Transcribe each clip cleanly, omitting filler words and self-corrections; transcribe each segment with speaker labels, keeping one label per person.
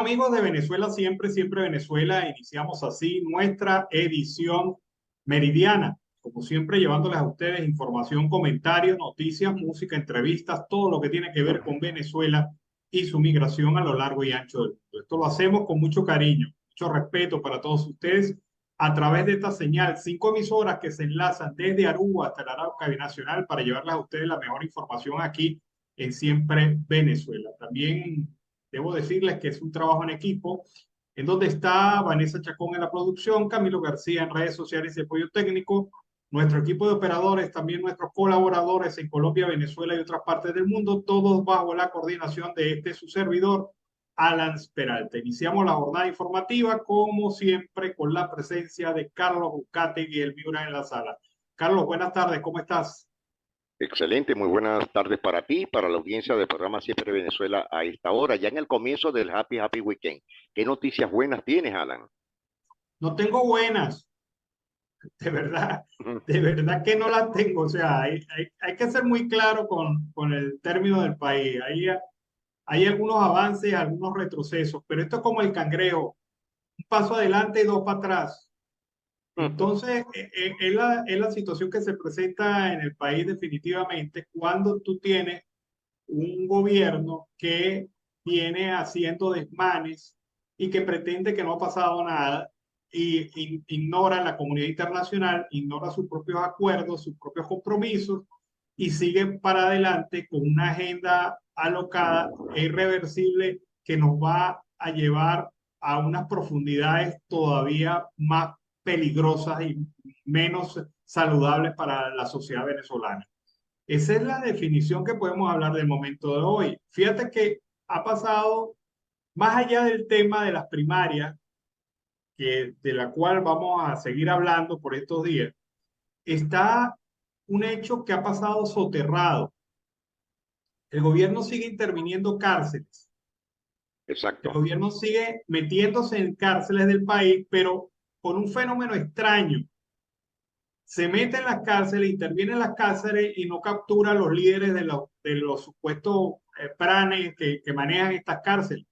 Speaker 1: amigos de Venezuela Siempre, Siempre Venezuela, iniciamos así nuestra edición meridiana, como siempre llevándoles a ustedes información, comentarios, noticias, música, entrevistas, todo lo que tiene que ver con Venezuela y su migración a lo largo y ancho del mundo. Esto lo hacemos con mucho cariño, mucho respeto para todos ustedes a través de esta señal, 5 emisoras que se enlazan desde Aruba hasta el Arauca Binacional para llevarles a ustedes la mejor información aquí en Siempre Venezuela. También debo decirles que es un trabajo en equipo, en donde está Vanessa Chacón en la producción, Camilo García en redes sociales y apoyo técnico, nuestro equipo de operadores, también nuestros colaboradores en Colombia, Venezuela y otras partes del mundo, todos bajo la coordinación de su servidor, Alan Peralta. Iniciamos la jornada informativa, como siempre, con la presencia de Carlos Bucate y el Miura en la sala. Carlos, buenas tardes, ¿cómo estás?
Speaker 2: Excelente, muy buenas tardes para ti, para la audiencia del programa Siempre Venezuela a esta hora, ya en el comienzo del Happy Weekend. ¿Qué noticias buenas tienes, Alan?
Speaker 1: No tengo buenas, de verdad que no las tengo. O sea, hay que ser muy claro con el término del país. Hay algunos avances, algunos retrocesos, pero esto es como el cangrejo, un paso adelante y dos para atrás. Entonces, es la situación que se presenta en el país definitivamente cuando tú tienes un gobierno que viene haciendo desmanes y que pretende que no ha pasado nada y ignora la comunidad internacional, ignora sus propios acuerdos, sus propios compromisos y sigue para adelante con una agenda alocada e irreversible que nos va a llevar a unas profundidades todavía más peligrosas y menos saludables para la sociedad venezolana. Esa es la definición que podemos hablar del momento de hoy. Fíjate que ha pasado más allá del tema de las primarias, de la cual vamos a seguir hablando por estos días, está un hecho que ha pasado soterrado. El gobierno sigue interviniendo cárceles. El
Speaker 2: Exacto.
Speaker 1: gobierno sigue metiéndose en cárceles del país, pero con un fenómeno extraño. Se mete en las cárceles, interviene en las cárceles y no captura a los líderes de los supuestos planes que manejan estas cárceles.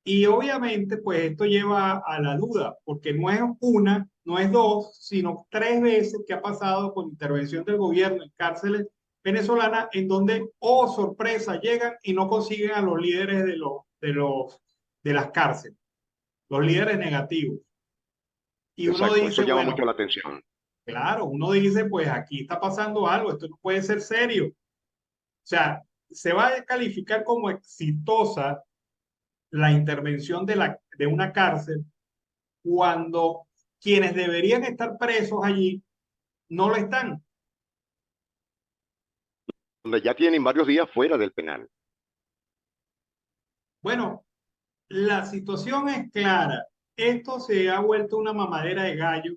Speaker 1: Y obviamente, pues esto lleva a la duda, porque no es una, no es dos, sino 3 veces que ha pasado con intervención del gobierno en cárceles venezolanas, en donde, oh sorpresa, llegan y no consiguen a los líderes de las cárceles, los líderes negativos. Y uno
Speaker 2: Exacto, eso
Speaker 1: dice,
Speaker 2: llama mucho
Speaker 1: bueno,
Speaker 2: la atención.
Speaker 1: claro, uno dice, pues aquí está pasando algo, esto no puede ser serio. O sea, se va a calificar como exitosa la intervención de una cárcel cuando quienes deberían estar presos allí no lo están.
Speaker 2: Donde ya tienen varios días fuera del penal.
Speaker 1: Bueno, la situación es clara. Esto se ha vuelto una mamadera de gallo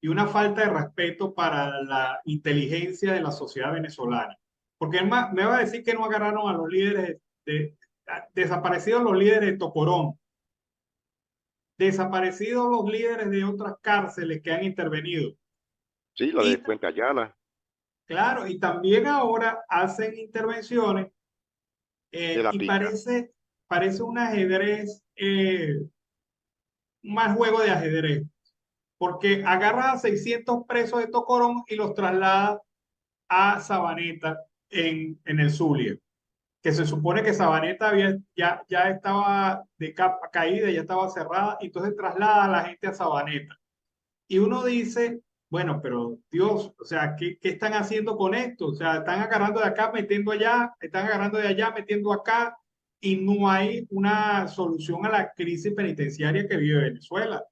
Speaker 1: y una falta de respeto para la inteligencia de la sociedad venezolana. Porque me va a decir que no agarraron a los líderes desaparecidos los líderes de Tocorón, desaparecidos los líderes de otras cárceles que han intervenido.
Speaker 2: Sí, la
Speaker 1: Y
Speaker 2: de Puente Ayala,
Speaker 1: claro, y también ahora hacen intervenciones
Speaker 2: de La
Speaker 1: y
Speaker 2: Pica.
Speaker 1: parece un ajedrez, un mal juego de ajedrez, porque agarra a 600 presos de Tocorón y los traslada a Sabaneta en el Zulia, que se supone que Sabaneta ya estaba de capa caída, ya estaba cerrada, y entonces traslada a la gente a Sabaneta. Y uno dice, bueno, pero Dios, o sea, ¿qué están haciendo con esto? O sea, están agarrando de acá, metiendo allá, están agarrando de allá, metiendo acá, y no hay una solución a la crisis penitenciaria que vive Venezuela.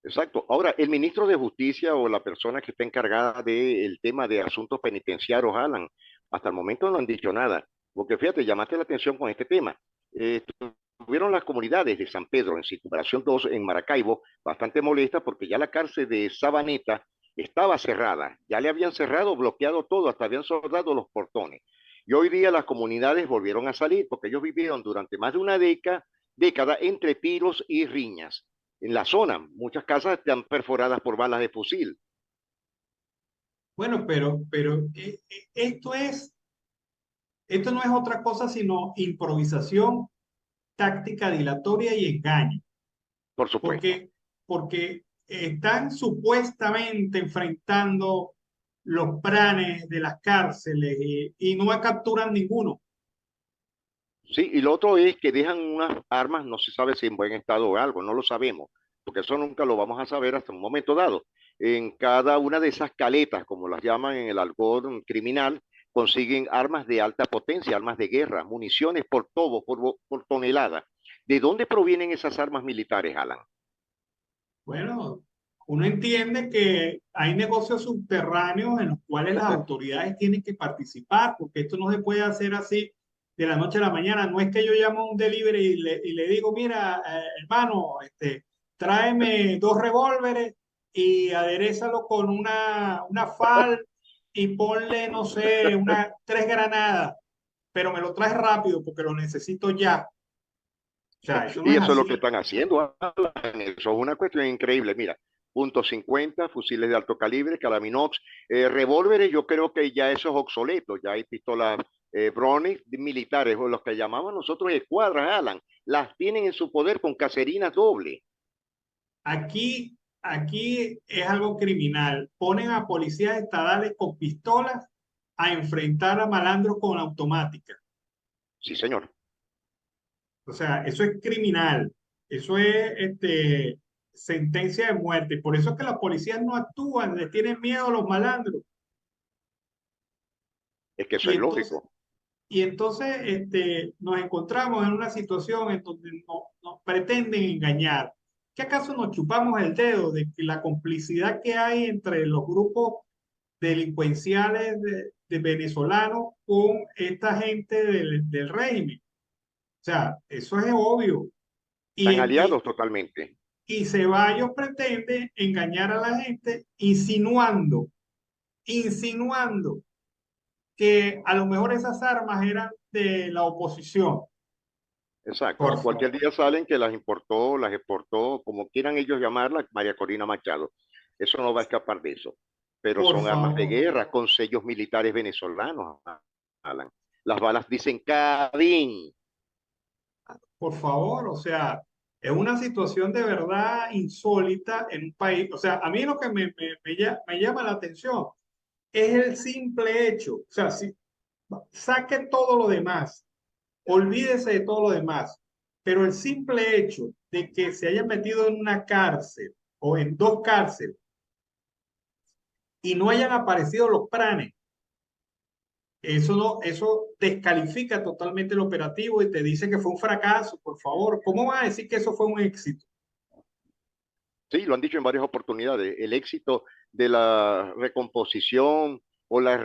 Speaker 2: Exacto. Ahora, el ministro de Justicia o la persona que está encargada del tema de asuntos penitenciarios, Alan, hasta el momento no han dicho nada. Porque fíjate, llamaste la atención con este tema. Eh, Tuvieron las comunidades de San Pedro en Circunvalación 2 en Maracaibo bastante molestas porque ya la cárcel de Sabaneta estaba cerrada. Ya le habían cerrado, bloqueado todo, hasta habían soldado los portones. Y hoy día las comunidades volvieron a salir porque ellos vivieron durante más de una década entre tiros y riñas en la zona. Muchas casas están perforadas por balas de fusil.
Speaker 1: Bueno, pero esto es Esto no es otra cosa sino improvisación, táctica dilatoria y engaño,
Speaker 2: por supuesto.
Speaker 1: porque, porque están supuestamente enfrentando los planes de las cárceles y no capturan ninguno.
Speaker 2: Sí, y lo otro es que dejan unas armas, no se sabe si en buen estado o algo, no lo sabemos, porque eso nunca lo vamos a saber hasta un momento dado. En cada una de esas caletas, como las llaman en el argot criminal, consiguen armas de alta potencia, armas de guerra, municiones por todo, por tonelada. ¿De dónde provienen esas armas militares, Alan?
Speaker 1: Bueno, uno entiende que hay negocios subterráneos en los cuales las autoridades tienen que participar, porque esto no se puede hacer así de la noche a la mañana. No es que yo llamo a un delivery y le digo, mira, hermano, tráeme 2 revólveres y aderézalo con una fal y ponle, no sé, 3 granadas, pero me lo traes rápido porque lo necesito ya. O sea, eso no
Speaker 2: Y
Speaker 1: es
Speaker 2: eso es lo que
Speaker 1: así.
Speaker 2: están haciendo, Alan. Eso es una cuestión increíble. Mira, .50, fusiles de alto calibre, Calaminox, revólveres, yo creo que ya eso es obsoleto. Ya hay pistolas Browning militares, o los que llamamos nosotros escuadras, Alan. Las tienen en su poder con caserinas doble.
Speaker 1: Aquí es algo criminal. Ponen a policías estadales con pistolas a enfrentar a malandros con automática.
Speaker 2: Sí, señor.
Speaker 1: O sea, eso es criminal. Eso es sentencia de muerte. Por eso es que las policías no actúan, les tienen miedo a los malandros.
Speaker 2: Es que eso
Speaker 1: Y
Speaker 2: es
Speaker 1: entonces,
Speaker 2: lógico.
Speaker 1: nos encontramos en una situación en donde nos pretenden engañar. ¿Qué acaso nos chupamos el dedo de que la complicidad que hay entre los grupos delincuenciales de venezolanos con esta gente del régimen? O sea, eso es obvio. Y,
Speaker 2: Están
Speaker 1: y,
Speaker 2: aliados totalmente.
Speaker 1: y Ceballos pretende engañar a la gente insinuando que a lo mejor esas armas eran de la oposición.
Speaker 2: Exacto.
Speaker 1: Por
Speaker 2: A cualquier
Speaker 1: favor,
Speaker 2: día salen que las importó, las exportó, como quieran ellos llamarla, María Corina Machado. Eso no va a escapar de eso. Pero
Speaker 1: por
Speaker 2: son armas de
Speaker 1: favor,
Speaker 2: guerra con sellos militares venezolanos, Alan. Las balas dicen Cadín.
Speaker 1: por favor, o sea, es una situación de verdad insólita en un país. O sea, a mí lo que me llama la atención es el simple hecho, o sea, si, saque todo lo demás, olvídese de todo lo demás, pero el simple hecho de que se hayan metido en una cárcel o en 2 cárceles y no hayan aparecido los planes, eso no, eso descalifica totalmente el operativo y te dice que fue un fracaso, por favor. ¿Cómo vas a decir que eso fue un éxito?
Speaker 2: Sí, lo han dicho en varias oportunidades. El éxito de la recomposición o la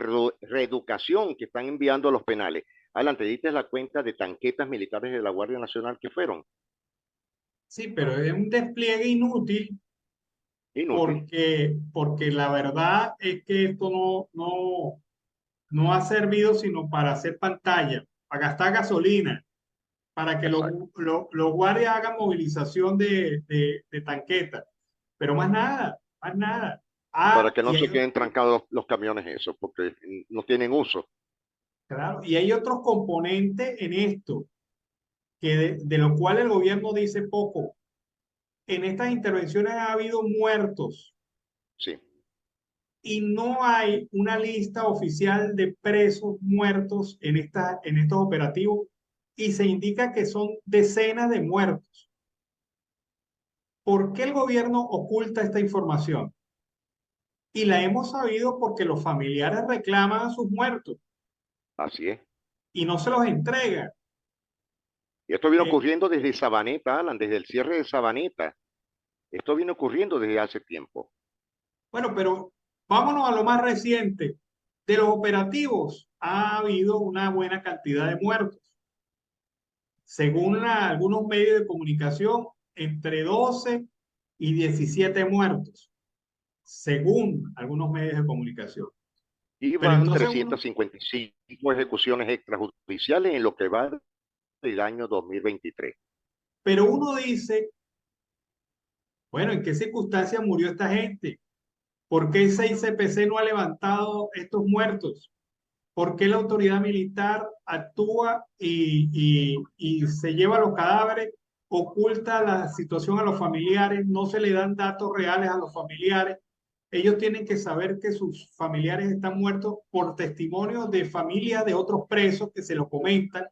Speaker 2: reeducación que están enviando a los penales. Alan, ¿te diste la cuenta de tanquetas militares de la Guardia Nacional que fueron?
Speaker 1: Sí, pero es un despliegue inútil
Speaker 2: Inútil.
Speaker 1: porque la verdad es que esto no ha servido sino para hacer pantalla, para gastar gasolina, para que
Speaker 2: Exacto.
Speaker 1: los guardias hagan movilización de tanquetas, pero más nada, más nada.
Speaker 2: Y para
Speaker 1: Ah,
Speaker 2: que no se queden trancados los camiones esos, porque no tienen uso.
Speaker 1: claro, y hay otros componentes en esto, de lo cual el gobierno dice poco. En estas intervenciones ha habido muertos
Speaker 2: Sí,
Speaker 1: y no hay una lista oficial de presos muertos en estos operativos y se indica que son decenas de muertos. ¿Por qué el gobierno oculta esta información? Y la hemos sabido porque los familiares reclaman a sus muertos
Speaker 2: así es.
Speaker 1: y no se los entregan.
Speaker 2: Y esto viene
Speaker 1: Eh,
Speaker 2: ocurriendo desde Sabaneta, Alan, desde el cierre de Sabaneta. Esto viene ocurriendo desde hace tiempo.
Speaker 1: bueno, pero vámonos a lo más reciente. De los operativos ha habido una buena cantidad de muertos. Según algunos medios de comunicación, entre 12 y 17 muertos, según algunos medios de comunicación.
Speaker 2: Y
Speaker 1: Pero
Speaker 2: van
Speaker 1: entonces uno,
Speaker 2: 355 ejecuciones extrajudiciales en lo que va del año 2023.
Speaker 1: pero uno dice, bueno, ¿en qué circunstancias murió esta gente? ¿Por qué el 6CPC no ha levantado estos muertos? ¿Por qué la autoridad militar actúa y se lleva los cadáveres, oculta la situación a los familiares, no se le dan datos reales a los familiares? Ellos tienen que saber que sus familiares están muertos por testimonio de familias de otros presos que se lo comentan.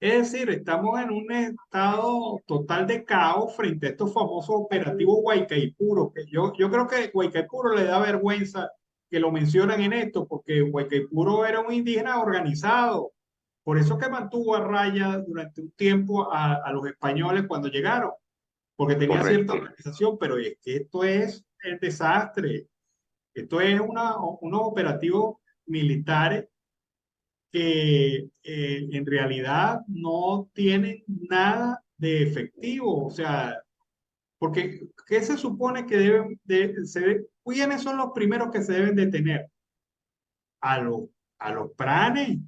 Speaker 1: Es decir, estamos en un estado total de caos frente a estos famosos operativos Guaycaipuro, que yo creo que Guaycaipuro le da vergüenza que lo mencionan en esto, porque Guaycaipuro era un indígena organizado, por eso que mantuvo a raya durante un tiempo a los españoles cuando llegaron, porque tenía cierta
Speaker 2: Correcto.
Speaker 1: organización, pero es que esto es el desastre, esto es unos operativos militares que en realidad no tienen nada de efectivo. O sea, porque ¿qué se supone que quiénes son los primeros que se deben detener? A los pranes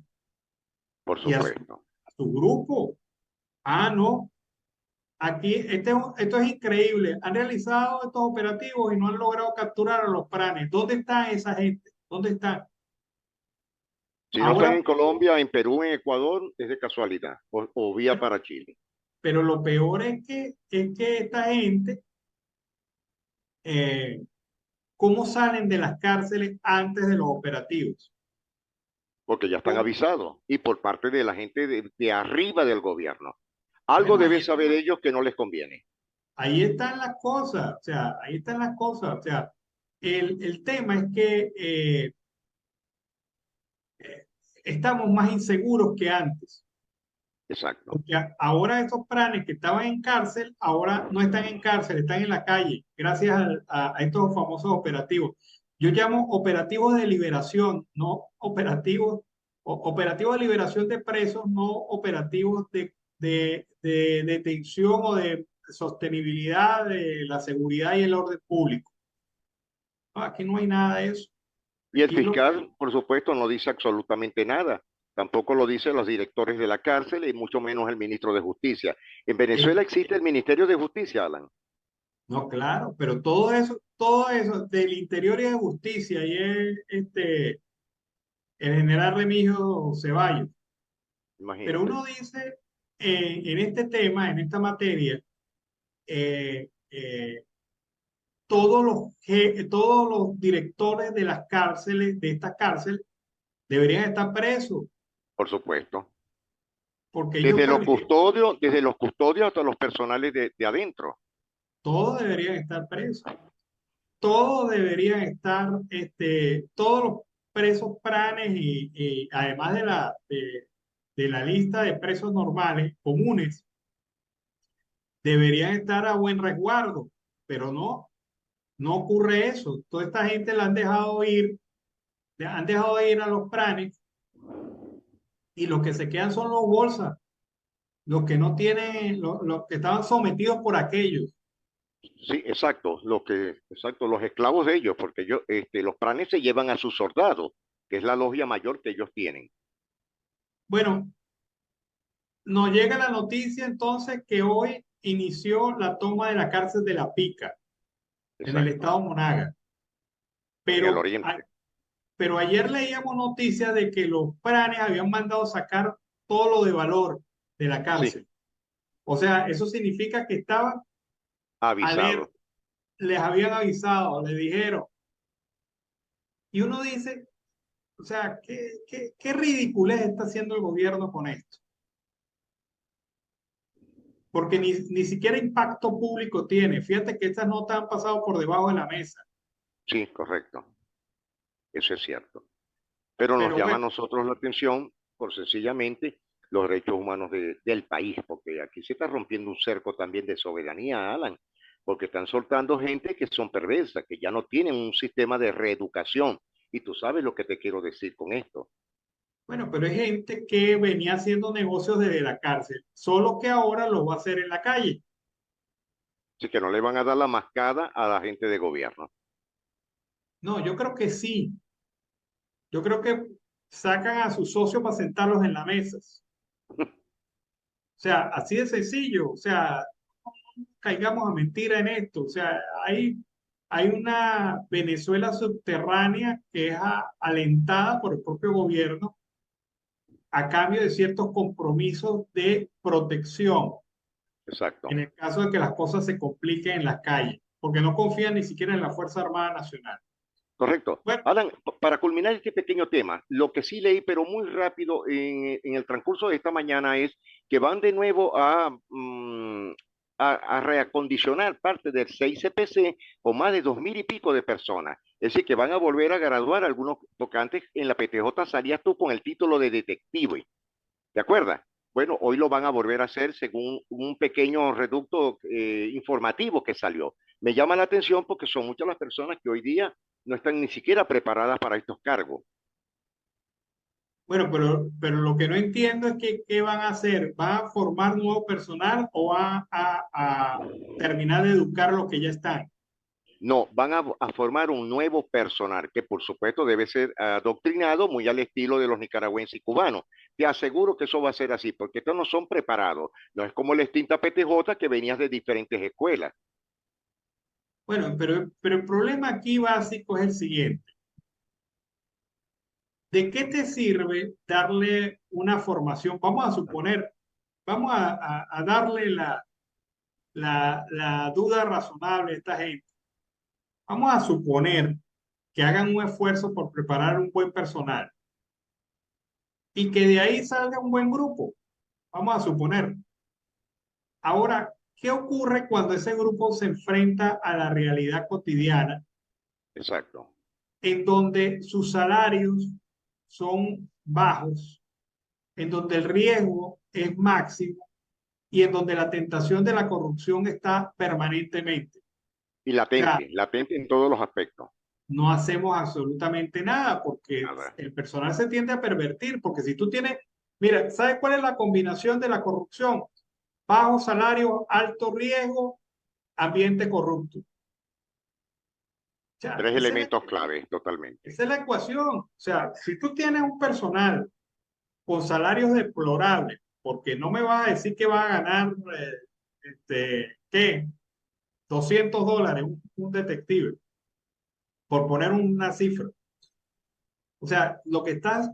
Speaker 2: Por
Speaker 1: y
Speaker 2: supuesto.
Speaker 1: a su grupo. Ah, no. Aquí, esto es increíble. Han realizado estos operativos y no han logrado capturar a los pranes. ¿Dónde está esa gente? ¿Dónde están?
Speaker 2: Si no están
Speaker 1: Ahora,
Speaker 2: en Colombia, en Perú, en Ecuador, es de casualidad, o vía
Speaker 1: pero,
Speaker 2: para Chile.
Speaker 1: pero lo peor es que esta gente eh, cómo salen de las cárceles antes de los operativos.
Speaker 2: Porque ya están
Speaker 1: ¿Cómo?
Speaker 2: avisados y por parte de la gente de arriba del gobierno. Algo
Speaker 1: Bueno,
Speaker 2: deben saber ellos que no les conviene.
Speaker 1: ahí están las cosas, o sea, ahí están las cosas, o sea, el tema es que eh, estamos más inseguros que antes,
Speaker 2: Exacto.
Speaker 1: porque ahora esos pranes que estaban en cárcel, ahora no están en cárcel, están en la calle, gracias a estos famosos operativos. Yo llamo operativos de liberación, no operativos, operativos de liberación de presos, no operativos de detención o de sostenibilidad de la seguridad y el orden público. No, aquí no hay nada de eso.
Speaker 2: Y el
Speaker 1: Aquí lo,
Speaker 2: fiscal, por supuesto, no dice absolutamente nada. Tampoco lo dicen los directores de la cárcel y mucho menos el ministro de Justicia. En
Speaker 1: es,
Speaker 2: Venezuela existe el Ministerio de Justicia, Alan.
Speaker 1: no, claro, pero todo eso del interior y de justicia y el general Remigio Ceballos. Pero
Speaker 2: Imagínate.
Speaker 1: uno dice, en este tema, en esta materia, eh, eh, todos los directores de las cárceles, de esta cárcel, deberían estar presos,
Speaker 2: Por supuesto.
Speaker 1: porque ellos permitieron,
Speaker 2: Desde los custodios hasta los personales de adentro.
Speaker 1: todos deberían estar presos, todos deberían estar, todos los presos pranes y además de la lista de presos normales, comunes, deberían estar a buen resguardo, pero no. No ocurre eso. Toda esta gente la han dejado ir a los pranes y los que se quedan son los bolsas, los que no tienen, los que estaban sometidos por aquellos.
Speaker 2: Sí, exacto. Exacto, los esclavos de ellos, porque ellos, los pranes se llevan a sus soldados, que es la logia mayor que ellos tienen.
Speaker 1: Bueno, nos llega la noticia entonces que hoy inició la toma de la cárcel de La Pica en el
Speaker 2: Exacto.
Speaker 1: estado Monaga.
Speaker 2: En el
Speaker 1: Pero,
Speaker 2: oriente.
Speaker 1: pero ayer leíamos noticias de que los pranes habían mandado sacar todo lo de valor de la
Speaker 2: Sí,
Speaker 1: cárcel. O sea, eso significa que estaban alerta,
Speaker 2: avisado.
Speaker 1: les habían avisado, les dijeron. Y uno dice, o sea, qué ridiculez está haciendo el gobierno con esto. Porque ni siquiera impacto público tiene. Fíjate que estas notas han pasado por debajo de la mesa.
Speaker 2: Sí, correcto. Eso es cierto. Pero nos
Speaker 1: Pero
Speaker 2: llama a
Speaker 1: bueno,
Speaker 2: nosotros la atención por sencillamente los derechos humanos del país, porque aquí se está rompiendo un cerco también de soberanía, Alan, porque están soltando gente que son perversas, que ya no tienen un sistema de reeducación. Y tú sabes lo que te quiero decir con esto.
Speaker 1: bueno, pero hay gente que venía haciendo negocios desde la cárcel, solo que ahora lo va a hacer en la calle.
Speaker 2: Así que no le van a dar la mascada a la gente de gobierno.
Speaker 1: No, yo creo que sí. Yo creo que sacan a sus socios para sentarlos en las mesas. O sea, así de sencillo. O sea, no caigamos a mentira en esto. O sea, hay hay una Venezuela subterránea que es alentada por el propio gobierno a cambio de ciertos compromisos de protección
Speaker 2: Exacto.
Speaker 1: en el caso de que las cosas se compliquen en las calles, porque no confían ni siquiera en la Fuerza Armada Nacional.
Speaker 2: Correcto.
Speaker 1: Bueno,
Speaker 2: Alan, para culminar este pequeño tema, lo que sí leí, pero muy rápido en el transcurso de esta mañana es que van de nuevo a reacondicionar parte del 6CPC con más de 2000 y pico de personas. Es decir, que van a volver a graduar algunos, porque antes en la PTJ salías tú con el título de detective. ¿De acuerdo? Bueno, hoy lo van a volver a hacer según un pequeño reducto informativo que salió. Me llama la atención porque son muchas las personas que hoy día no están ni siquiera preparadas para estos cargos.
Speaker 1: bueno, pero lo que no entiendo es que qué van a hacer. ¿Van a formar nuevo personal o van a terminar de educar los que ya están?
Speaker 2: No, van a formar un nuevo personal que por supuesto debe ser adoctrinado muy al estilo de los nicaragüenses y cubanos. Te aseguro que eso va a ser así, porque estos no son preparados. No es como la extinta PTJ que venías de diferentes escuelas.
Speaker 1: Bueno, pero el problema aquí básico es el siguiente. ¿De qué te sirve darle una formación? Vamos a suponer, vamos a darle la duda razonable a esta gente. Vamos a suponer que hagan un esfuerzo por preparar un buen personal y que de ahí salga un buen grupo. Vamos a suponer. Ahora, ¿qué ocurre cuando ese grupo se enfrenta a la realidad cotidiana
Speaker 2: Exacto.
Speaker 1: en donde sus salarios son bajos, en donde el riesgo es máximo y en donde la tentación de la corrupción está permanentemente?
Speaker 2: Y
Speaker 1: O sea,
Speaker 2: latente en todos los aspectos.
Speaker 1: no hacemos absolutamente nada porque
Speaker 2: Nada.
Speaker 1: el personal se tiende a pervertir, porque si tú tienes, mira, ¿sabes cuál es la combinación de la corrupción? Bajo salario, alto riesgo, ambiente corrupto. O sea,
Speaker 2: Tres elementos claves, totalmente.
Speaker 1: esa es la ecuación. O sea, si tú tienes un personal con salarios deplorables, porque no me vas a decir que va a ganar, ¿qué? $200 un detective, por poner una cifra. O sea, lo que estás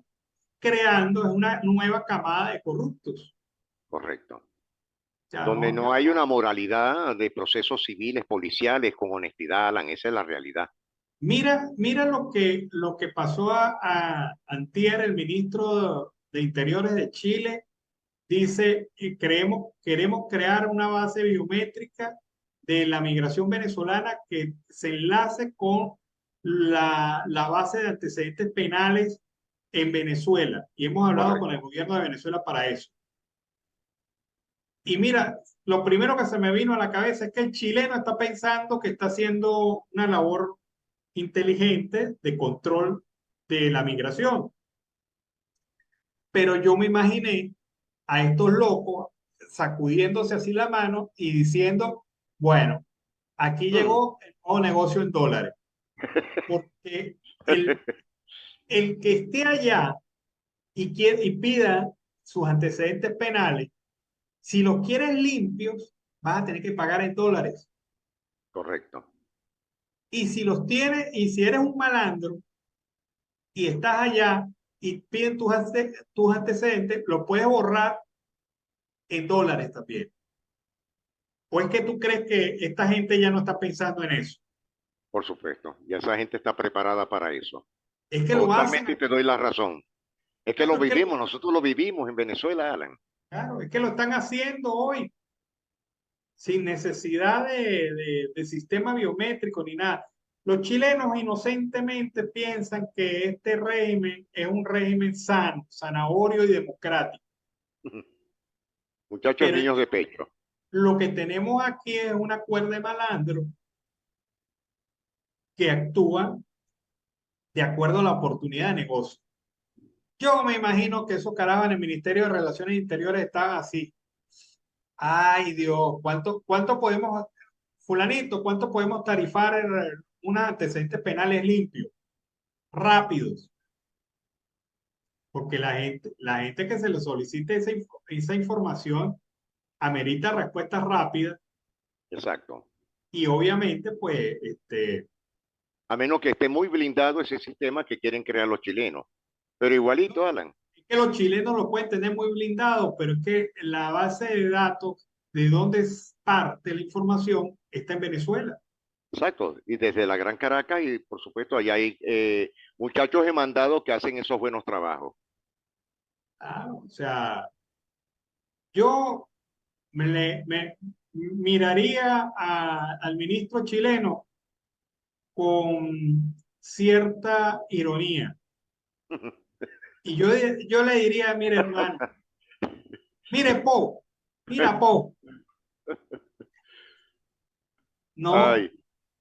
Speaker 1: creando es una nueva camada de corruptos.
Speaker 2: Correcto.
Speaker 1: O sea,
Speaker 2: Donde
Speaker 1: no,
Speaker 2: no hay una moralidad de procesos civiles, policiales, con honestidad, Alan, esa es la realidad.
Speaker 1: mira lo que pasó a Antier, el ministro de Interiores de Chile, dice que queremos crear una base biométrica de la migración venezolana que se enlace con la base de antecedentes penales en Venezuela. Y hemos hablado con el
Speaker 2: Correcto.
Speaker 1: gobierno de Venezuela para eso. Y mira, lo primero que se me vino a la cabeza es que el chileno está pensando que está haciendo una labor inteligente de control de la migración. Pero yo me imaginé a estos locos sacudiéndose así la mano y diciendo, bueno, aquí
Speaker 2: Hmm.
Speaker 1: llegó el nuevo negocio en dólares, porque el que esté allá y pida sus antecedentes penales, si los quieres limpios, vas a tener que pagar en dólares.
Speaker 2: Correcto.
Speaker 1: Y si los tienes, y si eres un malandro y estás allá y piden tus antecedentes, lo puedes borrar en dólares también. ¿O es que tú crees que esta gente ya no está pensando en eso?
Speaker 2: Por supuesto. Y esa gente está preparada para eso.
Speaker 1: Es que lo hacen,
Speaker 2: Totalmente te doy la razón. Es que lo
Speaker 1: claro,
Speaker 2: vivimos, nosotros lo vivimos en Venezuela, Alan.
Speaker 1: claro, es que lo están haciendo hoy sin necesidad de sistema biométrico ni nada. Los chilenos inocentemente piensan que este régimen es un régimen sano, zanahorio y democrático.
Speaker 2: Muchachos
Speaker 1: Pero
Speaker 2: niños de pecho.
Speaker 1: lo que tenemos aquí es una cuerda de malandro que actúa de acuerdo a la oportunidad de negocio. Yo me imagino que esos carajos en el Ministerio de Relaciones Interiores estaban así. Ay, Dios, ¿cuánto podemos, fulanito, cuánto podemos tarifar unos antecedentes penales limpios, rápidos? Porque la gente que se le solicite esa información amerita respuestas rápidas
Speaker 2: Exacto.
Speaker 1: y obviamente, pues,
Speaker 2: A menos que esté muy blindado ese sistema que quieren crear los chilenos. Pero igualito, Alan.
Speaker 1: es que los chilenos lo pueden tener muy blindado, pero es que la base de datos de dónde es parte la información está en Venezuela.
Speaker 2: Exacto. Y desde la Gran Caracas, y por supuesto, allá hay muchachos de mandado que hacen esos buenos trabajos.
Speaker 1: O sea, yo me miraría al ministro chileno con cierta ironía. Y yo le diría, mire hermano, mire Po, mira Po, no,
Speaker 2: Ay,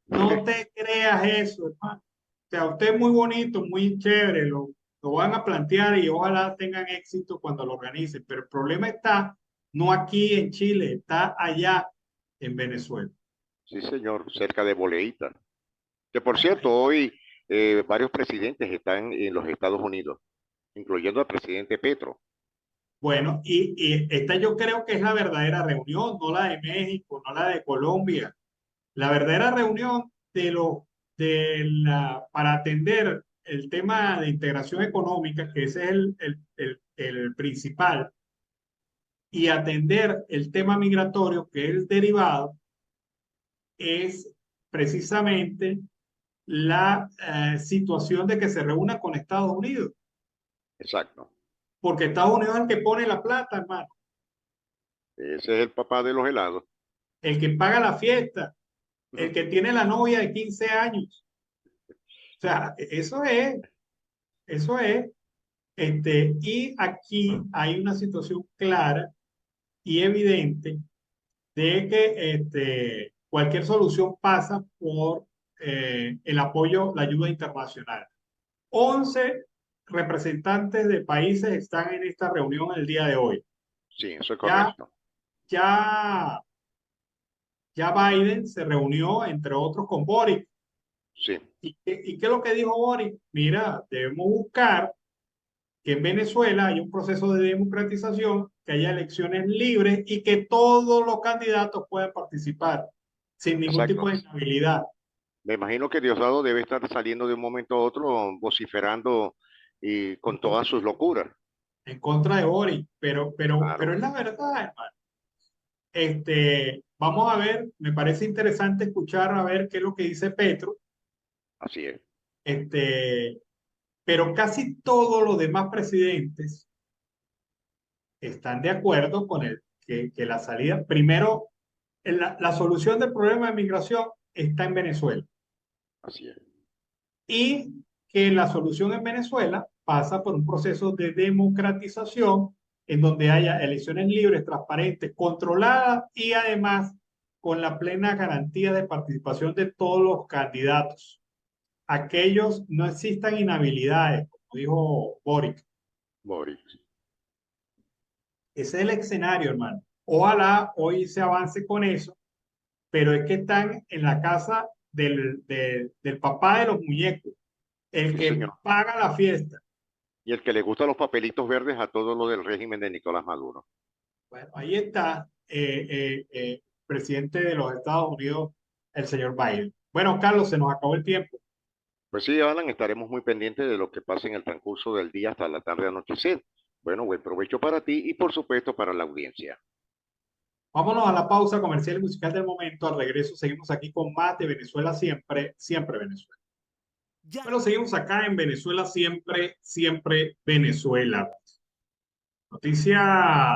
Speaker 1: no te creas eso, hermano. O sea, usted es muy bonito, muy chévere, lo van a plantear y ojalá tengan éxito cuando lo organicen, pero el problema está no aquí en Chile, está allá en Venezuela.
Speaker 2: sí, señor, cerca de Boleíta. Que por
Speaker 1: Bueno,
Speaker 2: cierto, hoy varios presidentes están en los Estados Unidos, incluyendo al presidente Petro.
Speaker 1: bueno, y esta yo creo que es la verdadera reunión, no la de México, no la de Colombia. La verdadera reunión para atender el tema de integración económica, que ese es el principal, y atender el tema migratorio, que es el derivado, es precisamente la situación de que se reúna con Estados Unidos,
Speaker 2: Exacto.
Speaker 1: porque Estados Unidos es el que pone la plata, hermano,
Speaker 2: Ese es el papá de los helados.
Speaker 1: el que paga la fiesta, el que tiene la novia de 15 años. O sea, eso es. Y aquí hay una situación clara y evidente de que cualquier solución pasa por el apoyo, la ayuda internacional. 11 representantes de países están en esta reunión el día de hoy.
Speaker 2: Sí, eso es
Speaker 1: Ya,
Speaker 2: correcto.
Speaker 1: ya, ya Biden se reunió, entre otros, con Boric.
Speaker 2: Sí,
Speaker 1: ¿Y qué es lo que dijo Boric? Mira, debemos buscar que en Venezuela haya un proceso de democratización, que haya elecciones libres y que todos los candidatos puedan participar sin ningún tipo
Speaker 2: exacto.
Speaker 1: de inhabilidad
Speaker 2: Me imagino que Diosdado debe estar saliendo de un momento a otro vociferando y
Speaker 1: en,
Speaker 2: con todas sus locuras.
Speaker 1: en contra de Boric, pero
Speaker 2: Claro,
Speaker 1: es la verdad, hermano. Vamos a ver, me parece interesante escuchar a ver qué es lo que dice Petro,
Speaker 2: así es.
Speaker 1: este, pero casi todos los demás presidentes están de acuerdo con que la salida, primero, la solución del problema de migración está en Venezuela
Speaker 2: Así es.
Speaker 1: y que la solución en Venezuela pasa por un proceso de democratización en donde haya elecciones libres, transparentes, controladas y además con la plena garantía de participación de todos los candidatos. Aquellos no existan inhabilidades, como dijo Boric.
Speaker 2: Boris.
Speaker 1: Ese es el escenario, hermano. Ojalá hoy se avance con eso, pero es que están en la casa del papá de los muñecos, el
Speaker 2: Sí,
Speaker 1: que
Speaker 2: señor.
Speaker 1: paga la fiesta.
Speaker 2: Y el que le gusta los papelitos verdes a todo lo del régimen de Nicolás Maduro.
Speaker 1: Bueno, ahí está presidente de los Estados Unidos, el señor Biden. Bueno, Carlos, se nos acabó el tiempo.
Speaker 2: Pues sí, Alan, estaremos muy pendientes de lo que pase en el transcurso del día hasta la tarde anochecer. Bueno, buen provecho para ti y por supuesto para la audiencia.
Speaker 1: Vámonos a la pausa comercial y musical del momento. Al regreso seguimos aquí con más de Venezuela siempre, siempre Venezuela. Bueno, seguimos acá en Venezuela siempre, siempre Venezuela. Noticia,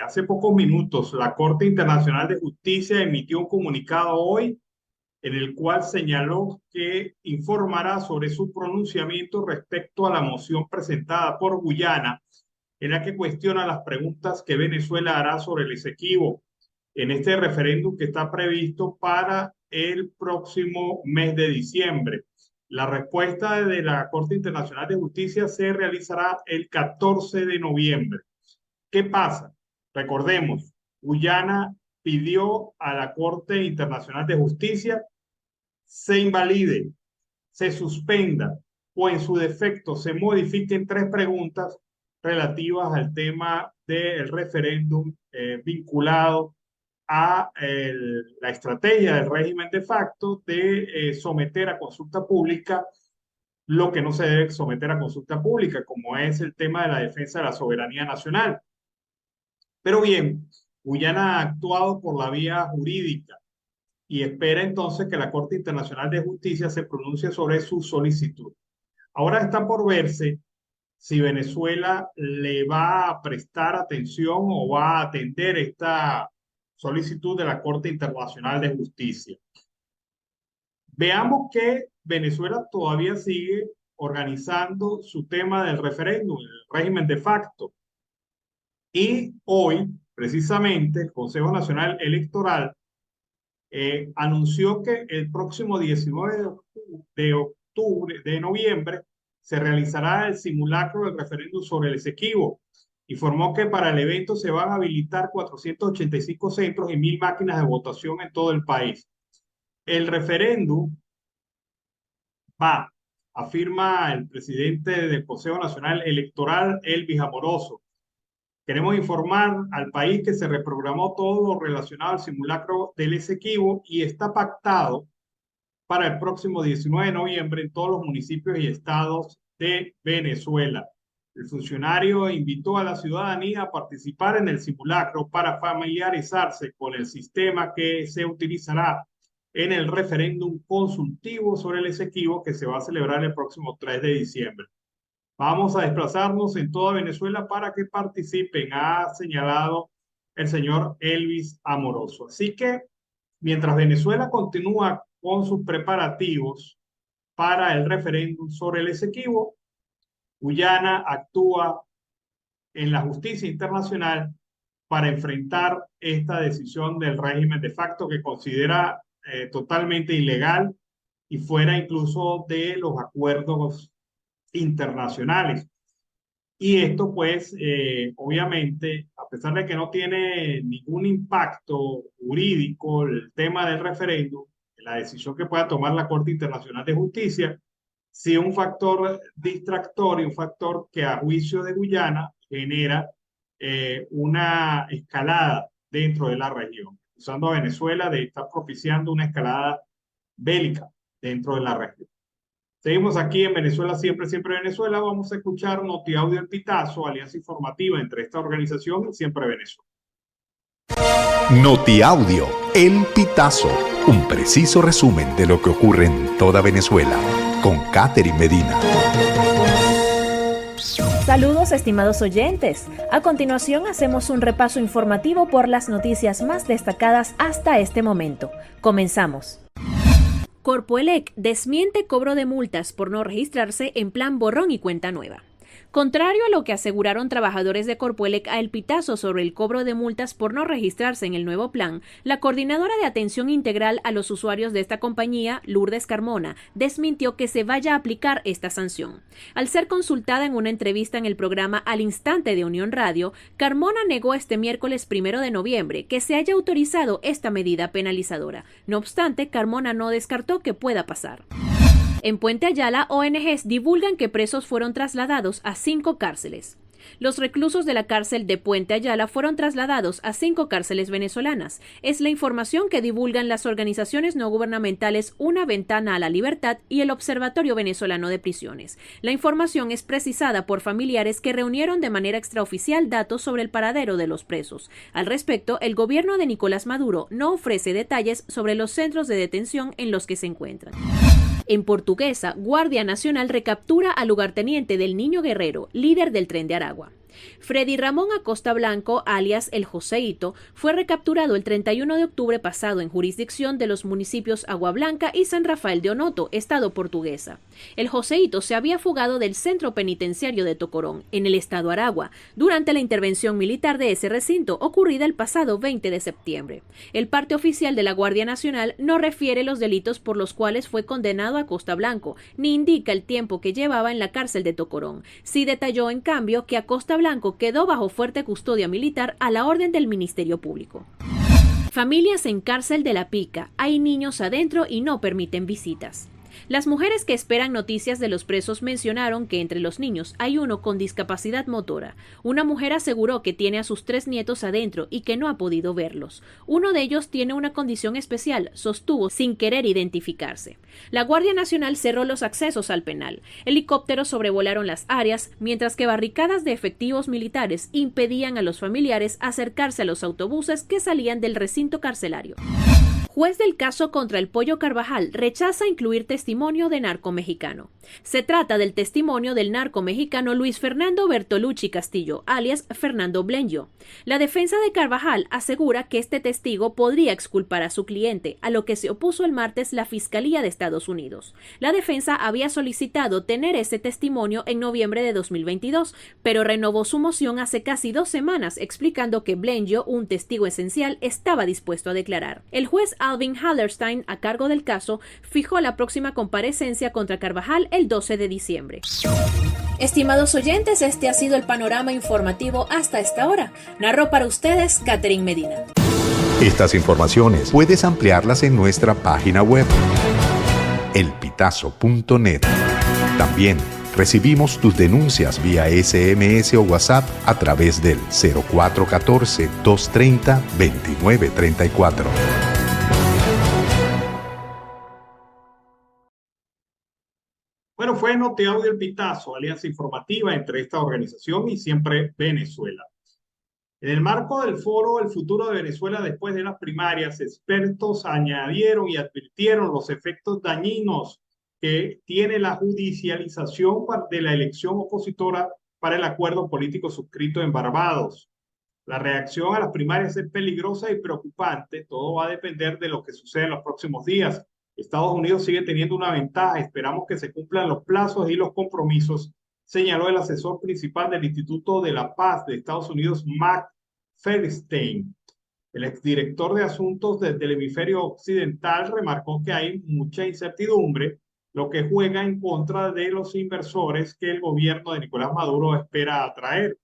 Speaker 1: hace pocos minutos, la Corte Internacional de Justicia emitió un comunicado hoy en el cual señaló que informará sobre su pronunciamiento respecto a la moción presentada por Guyana, en la que cuestiona las preguntas que Venezuela hará sobre el Esequibo en este referéndum que está previsto para el próximo mes de diciembre. La respuesta de la Corte Internacional de Justicia se realizará el 14 de noviembre. ¿Qué pasa? Recordemos, Guyana pidió a la Corte Internacional de Justicia se invalide, se suspenda o en su defecto se modifiquen tres preguntas relativas al tema del referéndum vinculado a la estrategia del régimen de facto de someter a consulta pública lo que no se debe someter a consulta pública, como es el tema de la defensa de la soberanía nacional. Pero bien, Guyana ha actuado por la vía jurídica y espera entonces que la Corte Internacional de Justicia se pronuncie sobre su solicitud. Ahora está por verse si Venezuela le va a prestar atención o va a atender esta solicitud de la Corte Internacional de Justicia. Veamos que Venezuela todavía sigue organizando su tema del referéndum, el régimen de facto. Y hoy, precisamente, el Consejo Nacional Electoral anunció que el próximo 19 de noviembre se realizará el simulacro del referéndum sobre el Esequibo. Informó que para el evento se van a habilitar 485 centros y 1.000 máquinas de votación en todo el país. El referéndum va, afirma el presidente del Consejo Nacional Electoral, Elvis Amoroso. Queremos informar al país que se reprogramó todo lo relacionado al simulacro del Esequibo y está pactado para el próximo 19 de noviembre en todos los municipios y estados de Venezuela. El funcionario invitó a la ciudadanía a participar en el simulacro para familiarizarse con el sistema que se utilizará en el referéndum consultivo sobre el Esequibo que se va a celebrar el próximo 3 de diciembre. Vamos a desplazarnos en toda Venezuela para que participen, ha señalado el señor Elvis Amoroso. Así que mientras Venezuela continúa con sus preparativos para el referéndum sobre el Esequibo, Guyana actúa en la justicia internacional para enfrentar esta decisión del régimen de facto que considera totalmente ilegal y fuera incluso de los acuerdos internacionales. Y esto pues obviamente, a pesar de que no tiene ningún impacto jurídico el tema del referéndum, la decisión que pueda tomar la Corte Internacional de Justicia, sí un factor distractor y un factor que a juicio de Guyana genera una escalada dentro de la región, usando a Venezuela de estar propiciando una escalada bélica dentro de la región. Seguimos aquí en Venezuela, siempre, siempre Venezuela. Vamos a escuchar Notiaudio El Pitazo, alianza informativa entre esta organización y Siempre Venezuela.
Speaker 3: Notiaudio El Pitazo, un preciso resumen de lo que ocurre en toda Venezuela, con Catherine Medina.
Speaker 4: Saludos estimados oyentes. A continuación hacemos un repaso informativo por las noticias más destacadas hasta este momento. Comenzamos. Corpoelec desmiente cobro de multas por no registrarse en plan borrón y cuenta nueva. Contrario a lo que aseguraron trabajadores de Corpoelec a El Pitazo sobre el cobro de multas por no registrarse en el nuevo plan, la coordinadora de atención integral a los usuarios de esta compañía, Lourdes Carmona, desmintió que se vaya a aplicar esta sanción. Al ser consultada en una entrevista en el programa Al Instante de Unión Radio, Carmona negó este miércoles 1 de noviembre que se haya autorizado esta medida penalizadora. No obstante, Carmona no descartó que pueda pasar. En Puente Ayala, ONGs divulgan que presos fueron trasladados a 5 cárceles. Los reclusos de la cárcel de Puente Ayala fueron trasladados a 5 cárceles venezolanas. Es la información que divulgan las organizaciones no gubernamentales Una Ventana a la Libertad y el Observatorio Venezolano de Prisiones. La información es precisada por familiares que reunieron de manera extraoficial datos sobre el paradero de los presos. Al respecto, el gobierno de Nicolás Maduro no ofrece detalles sobre los centros de detención en los que se encuentran. En Portuguesa, Guardia Nacional recaptura al lugarteniente del Niño Guerrero, líder del Tren de Aragua. Freddy Ramón Acosta Blanco, alias El Joseito, fue recapturado el 31 de octubre pasado en jurisdicción de los municipios Agua Blanca y San Rafael de Onoto, estado Portuguesa. El Joseito se había fugado del centro penitenciario de Tocorón, en el estado Aragua, durante la intervención militar de ese recinto ocurrida el pasado 20 de septiembre. El parte oficial de la Guardia Nacional no refiere los delitos por los cuales fue condenado Acosta Blanco, ni indica el tiempo que llevaba en la cárcel de Tocorón. Sí detalló, en cambio, que Acosta Blanco quedó bajo fuerte custodia militar a la orden del Ministerio Público. Familias en cárcel de La Pica. Hay niños adentro y no permiten visitas. Las mujeres que esperan noticias de los presos mencionaron que entre los niños hay uno con discapacidad motora. Una mujer aseguró que tiene a sus 3 nietos adentro y que no ha podido verlos. Uno de ellos tiene una condición especial, sostuvo sin querer identificarse. La Guardia Nacional cerró los accesos al penal. Helicópteros sobrevolaron las áreas, mientras que barricadas de efectivos militares impedían a los familiares acercarse a los autobuses que salían del recinto carcelario. Juez del caso contra el Pollo Carvajal rechaza incluir testimonio de narco mexicano. Se trata del testimonio del narco mexicano Luis Fernando Bertolucci Castillo, alias Fernando Blenjo. La defensa de Carvajal asegura que este testigo podría exculpar a su cliente, a lo que se opuso el martes la Fiscalía de Estados Unidos. La defensa había solicitado tener ese testimonio en noviembre de 2022, pero renovó su moción hace casi 2 semanas, explicando que Blenjo, un testigo esencial, estaba dispuesto a declarar. El juez Alvin Hallerstein, a cargo del caso, fijó la próxima comparecencia contra Carvajal el 12 de diciembre. Estimados oyentes, este ha sido el panorama informativo hasta esta hora. Narró para ustedes Catherine Medina.
Speaker 3: Estas informaciones puedes ampliarlas en nuestra página web, elpitazo.net. También recibimos tus denuncias vía SMS o WhatsApp a través del 0414-230-2934.
Speaker 1: Bueno, fue Notiaudio El Pitazo, alianza informativa entre esta organización y Siempre Venezuela. En el marco del foro El futuro de Venezuela después de las primarias, expertos añadieron y advirtieron los efectos dañinos que tiene la judicialización de la elección opositora para el acuerdo político suscrito en Barbados. La reacción a las primarias es peligrosa y preocupante. Todo va a depender de lo que suceda en los próximos días. Estados Unidos sigue teniendo una ventaja. Esperamos que se cumplan los plazos y los compromisos, señaló el asesor principal del Instituto de la Paz de Estados Unidos, Mark Feldstein. El exdirector de Asuntos desde el Hemisferio Occidental remarcó que hay mucha incertidumbre, lo que juega en contra de los inversores que el gobierno de Nicolás Maduro espera atraer.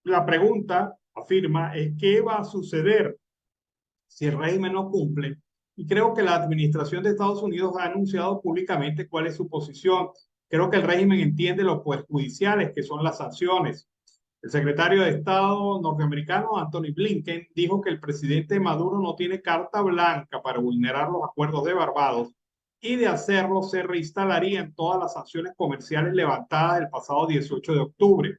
Speaker 1: La pregunta, afirma, es ¿qué va a suceder si el régimen no cumple? Y creo que la administración de Estados Unidos ha anunciado públicamente cuál es su posición. Creo que el régimen entiende lo perjudiciales que son las sanciones. El secretario de Estado norteamericano, Anthony Blinken, dijo que el presidente Maduro no tiene carta blanca para vulnerar los acuerdos de Barbados y de hacerlo se reinstalarían todas las sanciones comerciales levantadas el pasado 18 de octubre.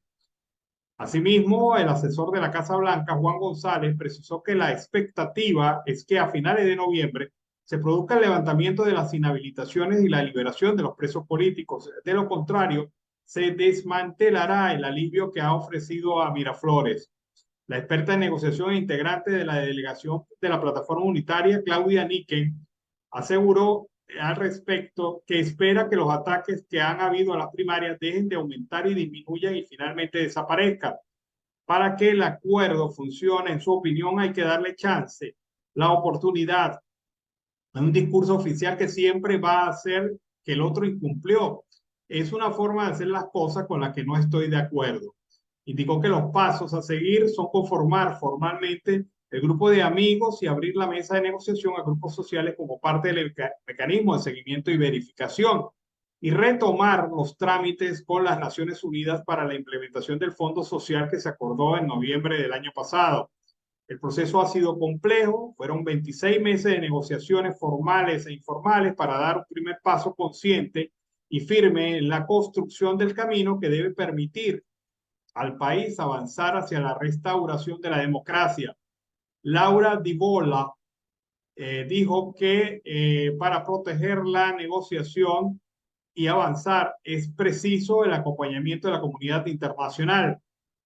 Speaker 1: Asimismo, el asesor de la Casa Blanca, Juan González, precisó que la expectativa es que a finales de noviembre se produzca el levantamiento de las inhabilitaciones y la liberación de los presos políticos. De lo contrario, se desmantelará el alivio que ha ofrecido a Miraflores. La experta en negociación e integrante de la delegación de la Plataforma Unitaria, Claudia Niken, aseguró al respecto que espera que los ataques que han habido a las primarias dejen de aumentar y disminuyan y finalmente desaparezcan. Para que el acuerdo funcione, en su opinión, hay que darle chance, la oportunidad. Hay un discurso oficial que siempre va a hacer que el otro incumplió. Es una forma de hacer las cosas con la que no estoy de acuerdo. Indicó que los pasos a seguir son conformar formalmente el grupo de amigos y abrir la mesa de negociación a grupos sociales como parte del mecanismo de seguimiento y verificación y retomar los trámites con las Naciones Unidas para la implementación del Fondo Social que se acordó en noviembre del año pasado. El proceso ha sido complejo, fueron 26 meses de negociaciones formales e informales para dar un primer paso consciente y firme en la construcción del camino que debe permitir al país avanzar hacia la restauración de la democracia. Laura Dibola dijo que para proteger la negociación y avanzar es preciso el acompañamiento de la comunidad internacional.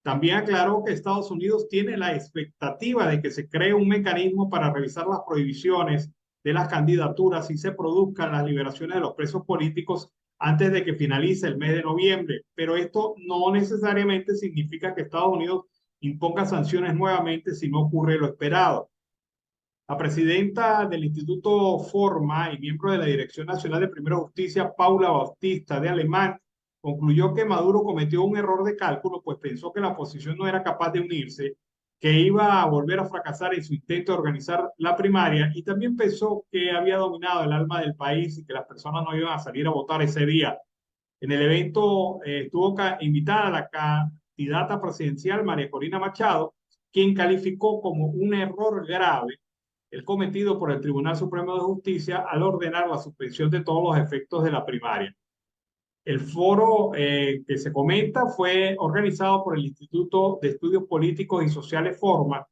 Speaker 1: También aclaró que Estados Unidos tiene la expectativa de que se cree un mecanismo para revisar las prohibiciones de las candidaturas y se produzcan las liberaciones de los presos políticos antes de que finalice el mes de noviembre. Pero esto no necesariamente significa que Estados Unidos imponga sanciones nuevamente si no ocurre lo esperado. La presidenta del Instituto Forma y miembro de la Dirección Nacional de Primera Justicia, Paula Bautista de Alemán, concluyó que Maduro cometió un error de cálculo, pues pensó que la oposición no era capaz de unirse que iba a volver a fracasar en su intento de organizar la primaria y también pensó que había dominado el alma del país y que las personas no iban a salir a votar ese día. En el evento estuvo invitada la candidata presidencial María Corina Machado, quien calificó como un error grave el cometido por el Tribunal Supremo de Justicia al ordenar la suspensión de todos los efectos de la primaria. El foro que se comenta fue organizado por el Instituto de Estudios Políticos y Sociales Forma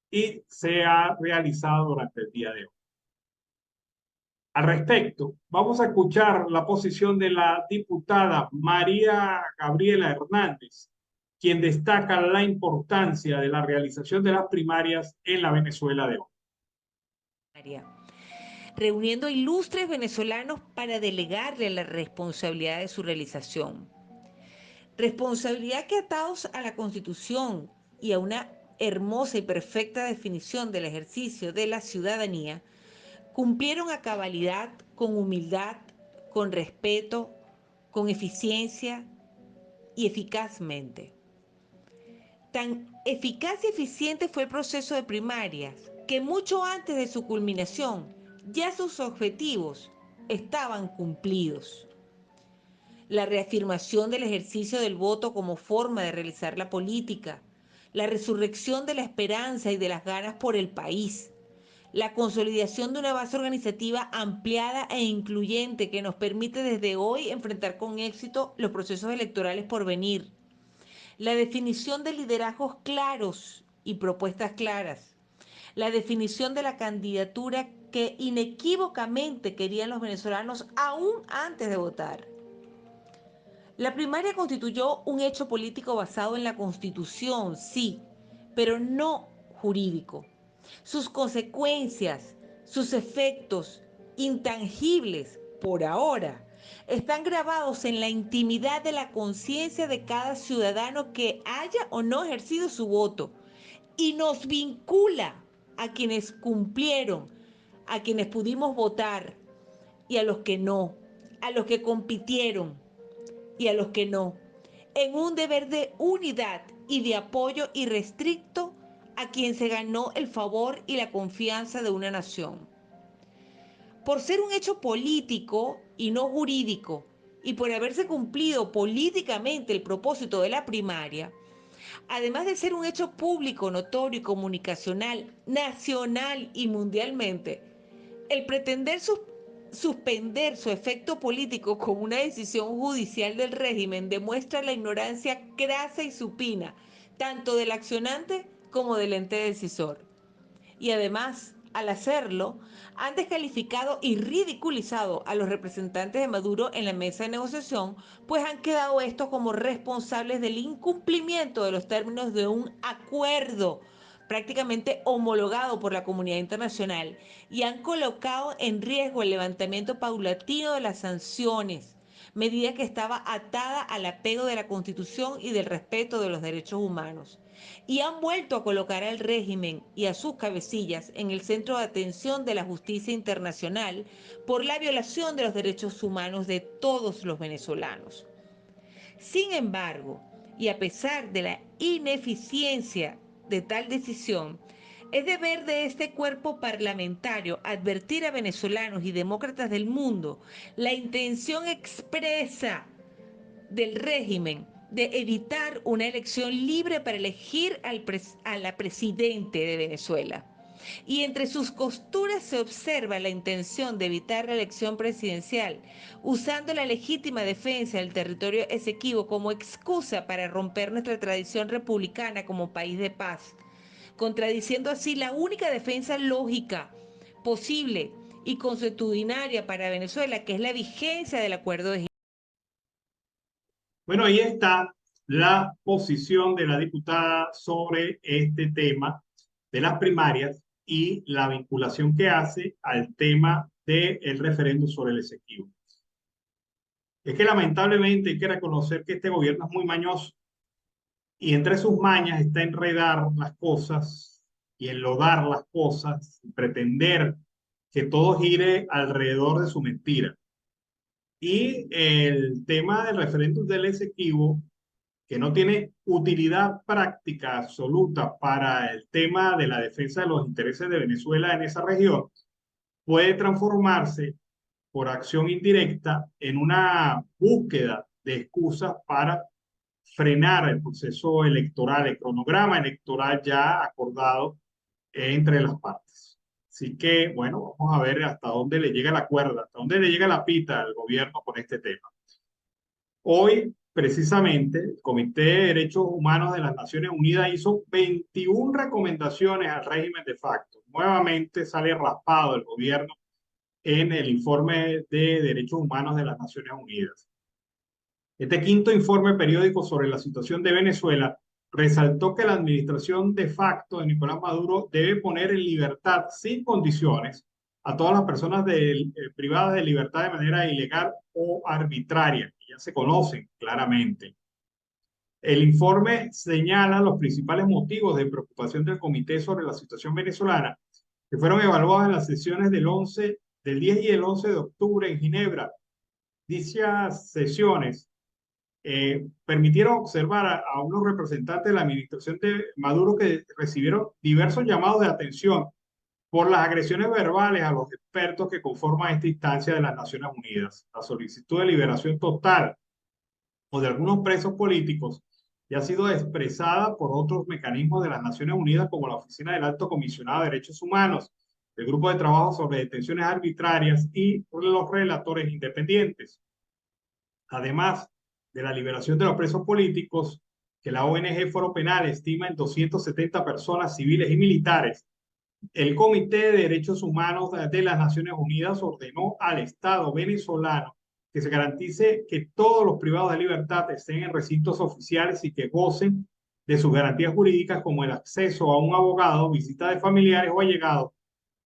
Speaker 1: y se ha realizado durante el día de hoy. Al respecto, vamos a escuchar la posición de la diputada María Gabriela Hernández, quien destaca la importancia de la realización de las primarias en la Venezuela de hoy.
Speaker 5: Reuniendo ilustres venezolanos para delegarle la responsabilidad de su realización. Responsabilidad que, atados a la Constitución y a una hermosa y perfecta definición del ejercicio de la ciudadanía, cumplieron a cabalidad, con humildad, con respeto, con eficiencia y eficazmente. Tan eficaz y eficiente fue el proceso de primarias que mucho antes de su culminación ya sus objetivos estaban cumplidos. La reafirmación del ejercicio del voto como forma de realizar la política, la resurrección de la esperanza y de las ganas por el país, la consolidación de una base organizativa ampliada e incluyente que nos permite desde hoy enfrentar con éxito los procesos electorales por venir, la definición de liderazgos claros y propuestas claras, la definición de la candidatura que inequívocamente querían los venezolanos aún antes de votar. La primaria constituyó un hecho político basado en la Constitución, sí, pero no jurídico. Sus consecuencias, sus efectos intangibles, por ahora, están grabados en la intimidad de la conciencia de cada ciudadano que haya o no ejercido su voto y nos vincula a quienes cumplieron, a quienes pudimos votar y a los que no, a los que compitieron y a los que no, en un deber de unidad y de apoyo irrestricto a quien se ganó el favor y la confianza de una nación. Por ser un hecho político y no jurídico, y por haberse cumplido políticamente el propósito de la primaria, además de ser un hecho público, notorio y comunicacional, nacional y mundialmente, el pretender suspender su efecto político con una decisión judicial del régimen demuestra la ignorancia crasa y supina, tanto del accionante como del ente decisor. Y además, al hacerlo, han descalificado y ridiculizado a los representantes de Maduro en la mesa de negociación, pues han quedado estos como responsables del incumplimiento de los términos de un acuerdo prácticamente homologado por la comunidad internacional y han colocado en riesgo el levantamiento paulatino de las sanciones, medida que estaba atada al apego de la Constitución y del respeto de los derechos humanos, y han vuelto a colocar al régimen y a sus cabecillas en el centro de atención de la justicia internacional por la violación de los derechos humanos de todos los venezolanos. Sin embargo, y a pesar de la ineficiencia de tal decisión, es deber de este cuerpo parlamentario advertir a venezolanos y demócratas del mundo la intención expresa del régimen de evitar una elección libre para elegir a la presidente de Venezuela. Y entre sus costuras se observa la intención de evitar la elección presidencial, usando la legítima defensa del territorio Esequibo como excusa para romper nuestra tradición republicana como país de paz, contradiciendo así la única defensa lógica, posible y consuetudinaria para Venezuela, que es la vigencia del Acuerdo de Ginebra.
Speaker 1: Bueno, ahí está la posición de la diputada sobre este tema de las primarias y la vinculación que hace al tema del referéndum sobre el Esequibo. Es que lamentablemente hay que reconocer que este gobierno es muy mañoso y entre sus mañas está enredar las cosas y enlodar las cosas y pretender que todo gire alrededor de su mentira. Y el tema del referéndum del Esequibo que no tiene utilidad práctica absoluta para el tema de la defensa de los intereses de Venezuela en esa región, puede transformarse por acción indirecta en una búsqueda de excusas para frenar el proceso electoral, el cronograma electoral ya acordado entre las partes. Así que, bueno, vamos a ver hasta dónde le llega la cuerda, hasta dónde le llega la pita al gobierno con este tema. Hoy, precisamente, el Comité de Derechos Humanos de las Naciones Unidas hizo 21 recomendaciones al régimen de facto. Nuevamente sale raspado el gobierno en el informe de Derechos Humanos de las Naciones Unidas. Este quinto informe periódico sobre la situación de Venezuela resaltó que la administración de facto de Nicolás Maduro debe poner en libertad sin condiciones a todas las personas privadas de libertad de manera ilegal o arbitraria, que ya se conocen claramente. El informe señala los principales motivos de preocupación del comité sobre la situación venezolana, que fueron evaluados en las sesiones del 10 y el 11 de octubre en Ginebra. Dichas sesiones permitieron observar a unos representantes de la administración de Maduro que recibieron diversos llamados de atención por las agresiones verbales a los expertos que conforman esta instancia de las Naciones Unidas. La solicitud de liberación total o de algunos presos políticos ya ha sido expresada por otros mecanismos de las Naciones Unidas, como la Oficina del Alto Comisionado de Derechos Humanos, el Grupo de Trabajo sobre Detenciones Arbitrarias y los relatores independientes. Además de la liberación de los presos políticos, que la ONG Foro Penal estima en 270 personas civiles y militares, el Comité de Derechos Humanos de las Naciones Unidas ordenó al Estado venezolano que se garantice que todos los privados de libertad estén en recintos oficiales y que gocen de sus garantías jurídicas, como el acceso a un abogado, visita de familiares o allegados,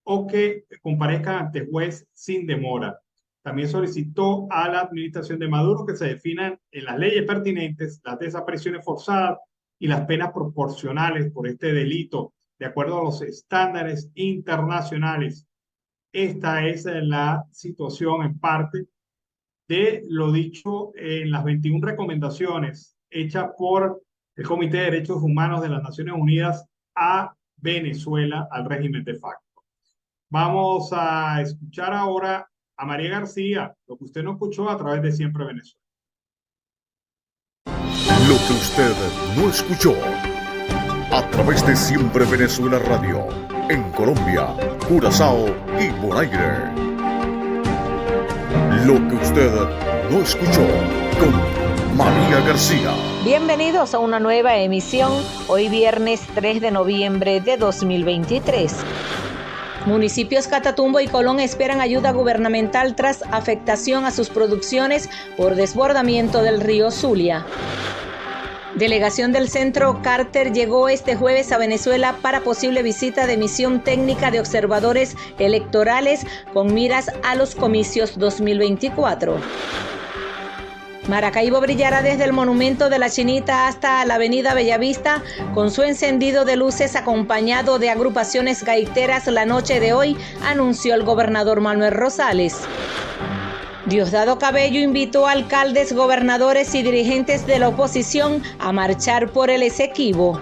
Speaker 1: o que comparezcan ante juez sin demora. También solicitó a la administración de Maduro que se definan en las leyes pertinentes las desapariciones forzadas y las penas proporcionales por este delito, de acuerdo a los estándares internacionales. Esta es la situación en parte de lo dicho en las 21 recomendaciones hechas por el Comité de Derechos Humanos de las Naciones Unidas a Venezuela, al régimen de facto. Vamos a escuchar ahora a María García, lo que usted no escuchó a través de Siempre Venezuela.
Speaker 6: Lo que usted no escuchó a través de Siempre Venezuela Radio, en Colombia, Curazao y Bonaire. Lo que usted no escuchó con María García.
Speaker 7: Bienvenidos a una nueva emisión, hoy viernes 3 de noviembre de 2023. Municipios Catatumbo y Colón esperan ayuda gubernamental tras afectación a sus producciones por desbordamiento del río Zulia. Delegación del Centro Carter llegó este jueves a Venezuela para posible visita de misión técnica de observadores electorales con miras a los comicios 2024. Maracaibo brillará desde el Monumento de la Chinita hasta la Avenida Bellavista con su encendido de luces acompañado de agrupaciones gaiteras la noche de hoy, anunció el gobernador Manuel Rosales. Diosdado Cabello invitó a alcaldes, gobernadores y dirigentes de la oposición a marchar por el Esequibo.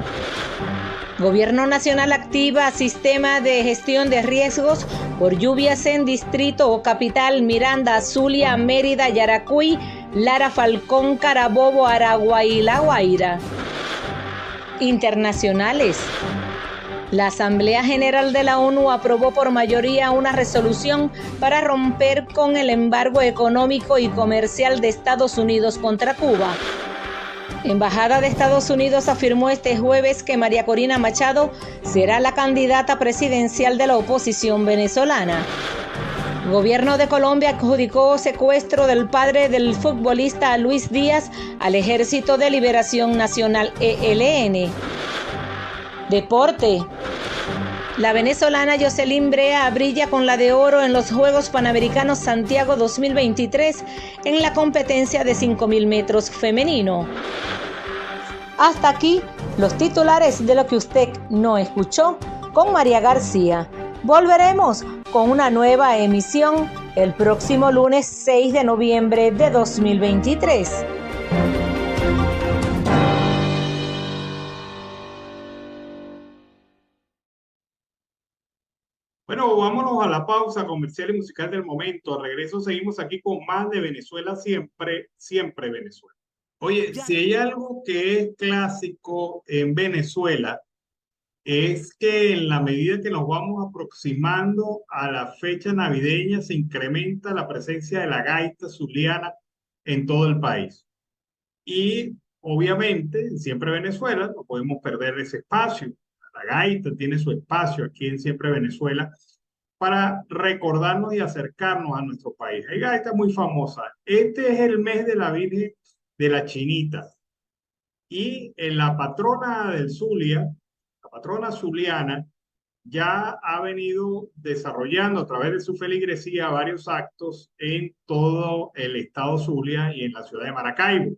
Speaker 7: Gobierno Nacional activa sistema de gestión de riesgos por lluvias en Distrito o Capital, Miranda, Zulia, Mérida, Yaracuy, Lara, Falcón, Carabobo, Aragua y La Guaira. Internacionales. La Asamblea General de la ONU aprobó por mayoría una resolución para romper con el embargo económico y comercial de Estados Unidos contra Cuba. Embajada de Estados Unidos afirmó este jueves que María Corina Machado será la candidata presidencial de la oposición venezolana. Gobierno de Colombia adjudicó secuestro del padre del futbolista Luis Díaz al Ejército de Liberación Nacional ELN. Deporte. La venezolana Jocelyn Brea brilla con la de oro en los Juegos Panamericanos Santiago 2023 en la competencia de 5.000 metros femenino. Hasta aquí los titulares de lo que usted no escuchó con María García. Volveremos con una nueva emisión el próximo lunes 6 de noviembre de 2023.
Speaker 1: Bueno, vámonos a la pausa comercial y musical del momento. Al regreso seguimos aquí con más de Venezuela siempre, siempre Venezuela. Oye, si hay algo que es clásico en Venezuela, es que en la medida que nos vamos aproximando a la fecha navideña, se incrementa la presencia de la gaita zuliana en todo el país. Y obviamente, siempre Venezuela, no podemos perder ese espacio. La gaita tiene su espacio aquí en Siempre Venezuela para recordarnos y acercarnos a nuestro país. Hay gaitas muy famosas. Este es el mes de la Virgen de la Chinita. Y en la patrona del Zulia, la patrona zuliana, ya ha venido desarrollando a través de su feligresía varios actos en todo el estado Zulia y en la ciudad de Maracaibo.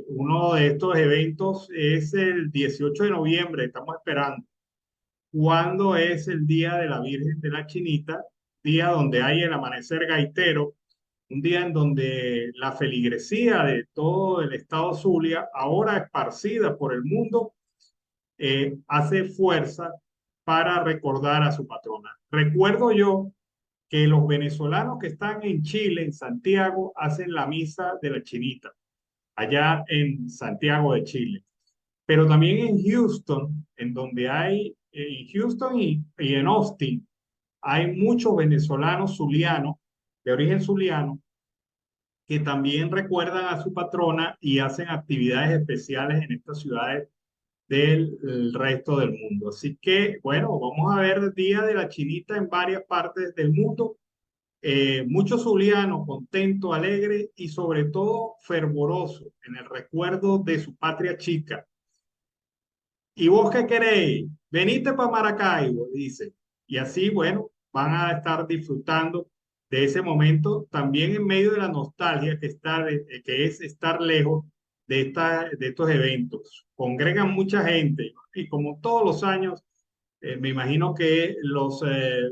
Speaker 1: Uno de estos eventos es el 18 de noviembre, estamos esperando, cuando es el Día de la Virgen de la Chinita, día donde hay el amanecer gaitero, un día en donde la feligresía de todo el estado Zulia, ahora esparcida por el mundo, hace fuerza para recordar a su patrona. Recuerdo yo que los venezolanos que están en Chile, en Santiago, hacen la misa de la Chinita, allá en Santiago de Chile. Pero también en Houston, en donde hay, en Houston y en Austin, hay muchos venezolanos zulianos, de origen zuliano, que también recuerdan a su patrona y hacen actividades especiales en estas ciudades del resto del mundo. Así que, bueno, vamos a ver el Día de la Chinita en varias partes del mundo. Muchos zulianos contentos, alegres y sobre todo fervorosos en el recuerdo de su patria chica. ¿Y vos qué queréis? Venite para Maracaibo, dice. Y así, bueno, van a estar disfrutando de ese momento, también en medio de la nostalgia que es estar lejos de estos eventos. Congregan mucha gente y como todos los años, me imagino que los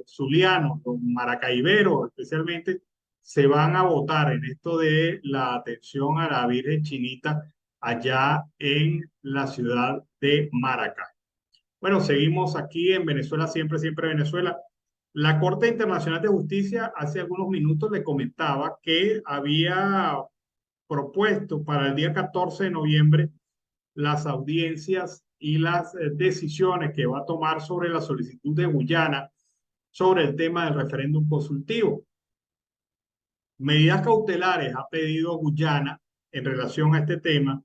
Speaker 1: zulianos, los maracaiberos especialmente, se van a votar en esto de la atención a la Virgen Chinita allá en la ciudad de Maracay. Bueno, seguimos aquí en Venezuela, siempre, siempre Venezuela. La Corte Internacional de Justicia hace algunos minutos le comentaba que había propuesto para el día 14 de noviembre las audiencias y las decisiones que va a tomar sobre la solicitud de Guyana sobre el tema del referéndum consultivo. Medidas cautelares ha pedido Guyana en relación a este tema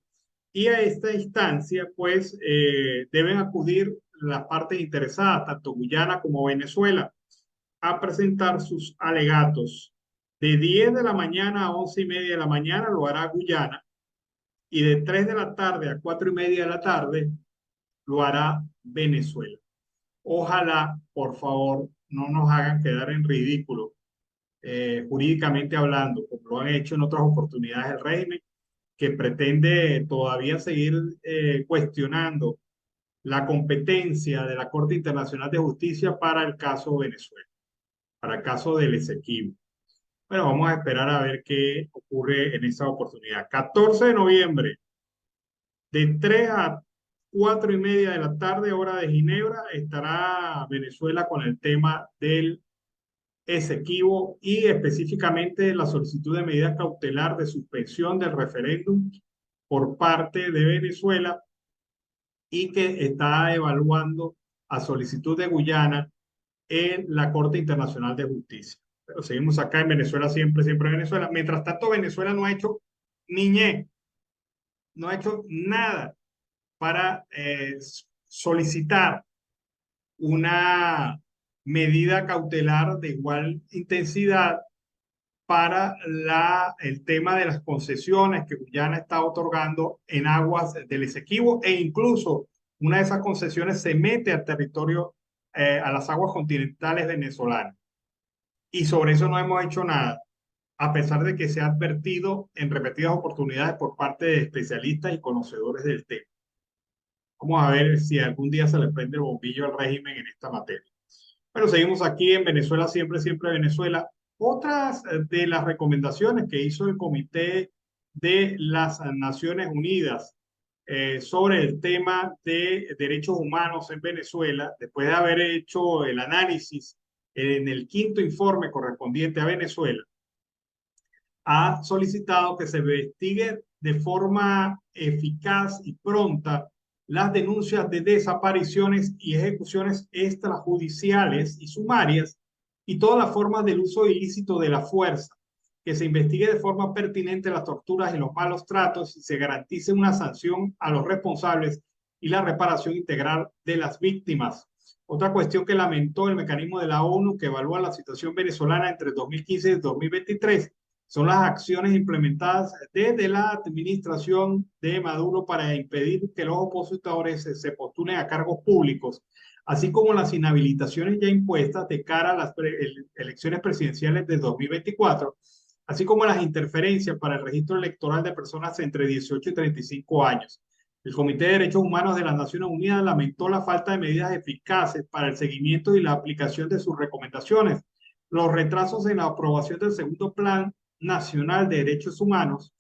Speaker 1: y a esta instancia pues deben acudir las partes interesadas, tanto Guyana como Venezuela, a presentar sus alegatos. De 10 de la mañana a 11:30 de la mañana lo hará Guyana y de 3 de la tarde a 4:30 de la tarde lo hará Venezuela. Ojalá, por favor, no nos hagan quedar en ridículo jurídicamente hablando, como lo han hecho en otras oportunidades el régimen, que pretende todavía seguir cuestionando la competencia de la Corte Internacional de Justicia para el caso Venezuela, para el caso del Esequibo. Bueno, vamos a esperar a ver qué ocurre en esa oportunidad. 14 de noviembre, de 3 a 4:30 de la tarde, hora de Ginebra, estará Venezuela con el tema del Esequibo y específicamente la solicitud de medida cautelar de suspensión del referéndum por parte de Venezuela y que está evaluando a solicitud de Guyana en la Corte Internacional de Justicia. Pero seguimos acá en Venezuela, siempre, siempre Venezuela. Mientras tanto, Venezuela no ha hecho no ha hecho nada para solicitar una medida cautelar de igual intensidad para el tema de las concesiones que Guyana está otorgando en aguas del Esequibo e incluso una de esas concesiones se mete al territorio, a las aguas continentales venezolanas. Y sobre eso no hemos hecho nada, a pesar de que se ha advertido en repetidas oportunidades por parte de especialistas y conocedores del tema. Vamos a ver si algún día se le prende el bombillo al régimen en esta materia. Bueno, seguimos aquí en Venezuela, siempre, siempre Venezuela. Otras de las recomendaciones que hizo el Comité de las Naciones Unidas sobre el tema de derechos humanos en Venezuela, después de haber hecho el análisis en el 5º informe correspondiente a Venezuela, ha solicitado que se investigue de forma eficaz y pronta las denuncias de desapariciones y ejecuciones extrajudiciales y sumarias y todas las formas del uso ilícito de la fuerza, que se investigue de forma pertinente las torturas y los malos tratos y se garantice una sanción a los responsables y la reparación integral de las víctimas. Otra cuestión que lamentó el mecanismo de la ONU que evalúa la situación venezolana entre 2015 y 2023 son las acciones implementadas desde la administración de Maduro para impedir que los opositores se postulen a cargos públicos, así como las inhabilitaciones ya impuestas de cara a las elecciones presidenciales de 2024, así como las interferencias para el registro electoral de personas entre 18 y 35 años. El Comité de Derechos Humanos de las Naciones Unidas lamentó la falta de medidas eficaces para el seguimiento y la aplicación de sus recomendaciones, los retrasos en la aprobación del segundo Plan Nacional de Derechos Humanos,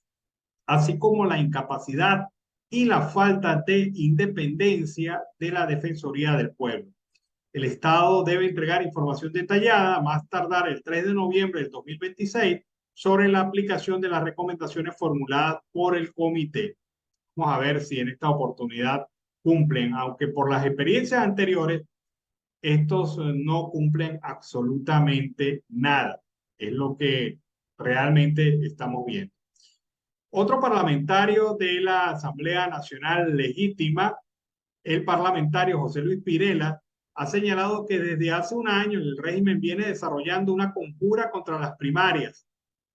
Speaker 1: así como la incapacidad y la falta de independencia de la Defensoría del Pueblo. El Estado debe entregar información detallada, a más tardar el 3 de noviembre del 2026, sobre la aplicación de las recomendaciones formuladas por el comité. Vamos a ver si en esta oportunidad cumplen, aunque por las experiencias anteriores, estos no cumplen absolutamente nada. Es lo que realmente estamos viendo. Otro parlamentario de la Asamblea Nacional Legítima, el parlamentario José Luis Pirela, ha señalado que desde hace un año el régimen viene desarrollando una conjura contra las primarias.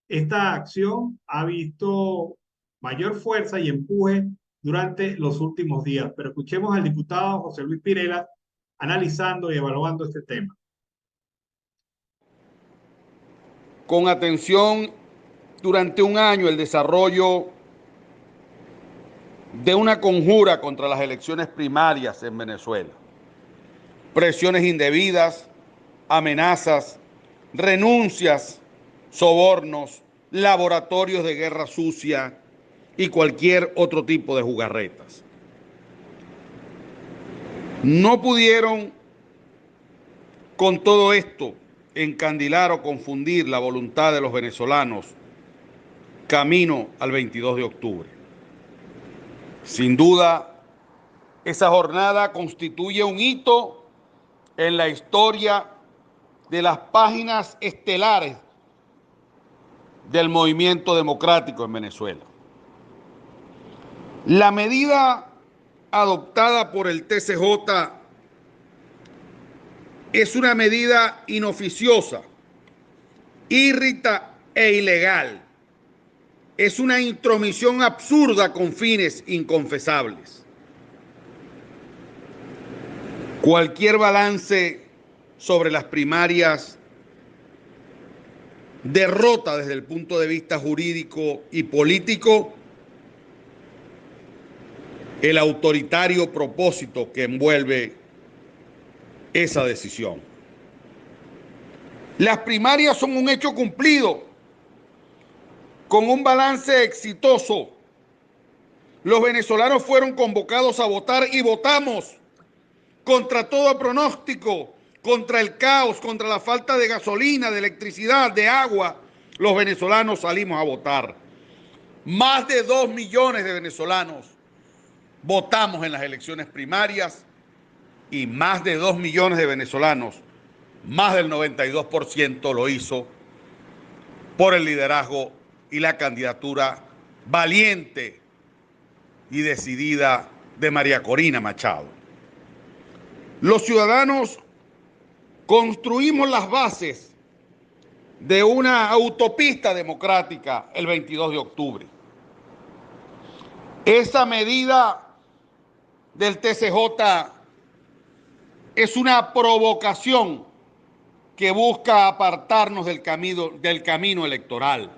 Speaker 1: Esta acción ha visto mayor fuerza y empuje durante los últimos días. Pero escuchemos al diputado José Luis Pirela analizando y evaluando este tema.
Speaker 8: Con atención durante un año el desarrollo de una conjura contra las elecciones primarias en Venezuela. Presiones indebidas, amenazas, renuncias, sobornos, laboratorios de guerra sucia y cualquier otro tipo de jugarretas. No pudieron con todo esto encandilar o confundir la voluntad de los venezolanos camino al 22 de octubre. Sin duda, esa jornada constituye un hito en la historia de las páginas estelares del movimiento democrático en Venezuela. La medida adoptada por el TCJ es una medida inoficiosa, írrita e ilegal. Es una intromisión absurda con fines inconfesables. Cualquier balance sobre las primarias derrota desde el punto de vista jurídico y político el autoritario propósito que envuelve esa decisión. Las primarias son un hecho cumplido, con un balance exitoso. Los venezolanos fueron convocados a votar y votamos contra todo pronóstico, contra el caos, contra la falta de gasolina, de electricidad, de agua. Los venezolanos salimos a votar. Más de 2 millones de venezolanos votamos en las elecciones primarias y más de 2 millones de venezolanos, más del 92% lo hizo por el liderazgo y la candidatura valiente y decidida de María Corina Machado. Los ciudadanos construimos las bases de una autopista democrática el 22 de octubre. Esa medida del TCJ es una provocación que busca apartarnos del camino electoral.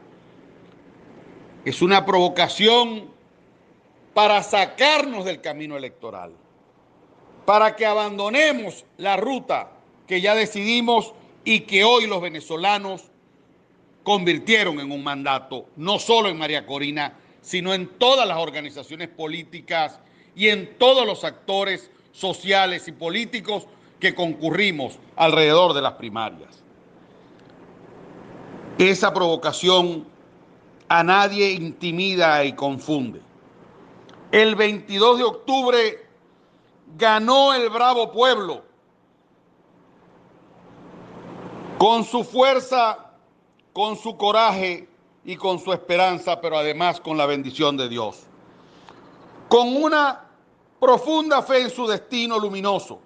Speaker 8: Es una provocación para sacarnos del camino electoral, para que abandonemos la ruta que ya decidimos y que hoy los venezolanos convirtieron en un mandato, no solo en María Corina, sino en todas las organizaciones políticas y en todos los actores sociales y políticos que concurrimos alrededor de las primarias. Esa provocación a nadie intimida y confunde. El 22 de octubre ganó el bravo pueblo con su fuerza, con su coraje y con su esperanza, pero además con la bendición de Dios. Con una profunda fe en su destino luminoso.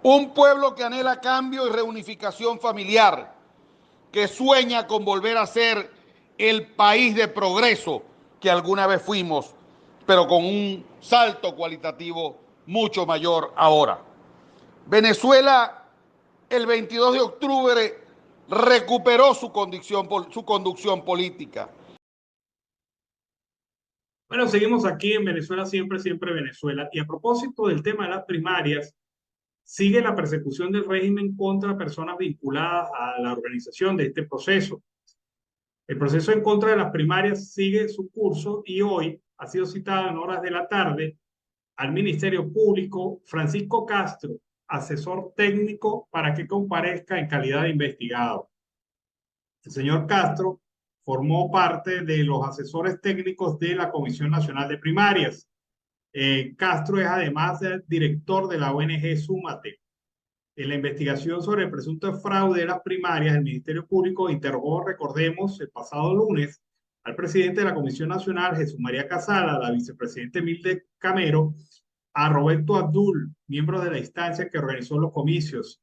Speaker 8: Un pueblo que anhela cambio y reunificación familiar, que sueña con volver a ser el país de progreso que alguna vez fuimos, pero con un salto cualitativo mucho mayor ahora. Venezuela, el 22 de octubre, recuperó su conducción política.
Speaker 1: Bueno, seguimos aquí en Venezuela siempre, siempre Venezuela. Y a propósito del tema de las primarias, sigue la persecución del régimen contra personas vinculadas a la organización de este proceso. El proceso en contra de las primarias sigue su curso y hoy ha sido citado en horas de la tarde al Ministerio Público Francisco Castro, asesor técnico, para que comparezca en calidad de investigado. El señor Castro formó parte de los asesores técnicos de la Comisión Nacional de Primarias. Castro es además director de la ONG Súmate. En la investigación sobre el presunto fraude de las primarias, el Ministerio Público interrogó, recordemos, el pasado lunes al presidente de la Comisión Nacional, Jesús María Casala, a la vicepresidenta Emilde Camero, a Roberto Abdul, miembro de la instancia que organizó los comicios.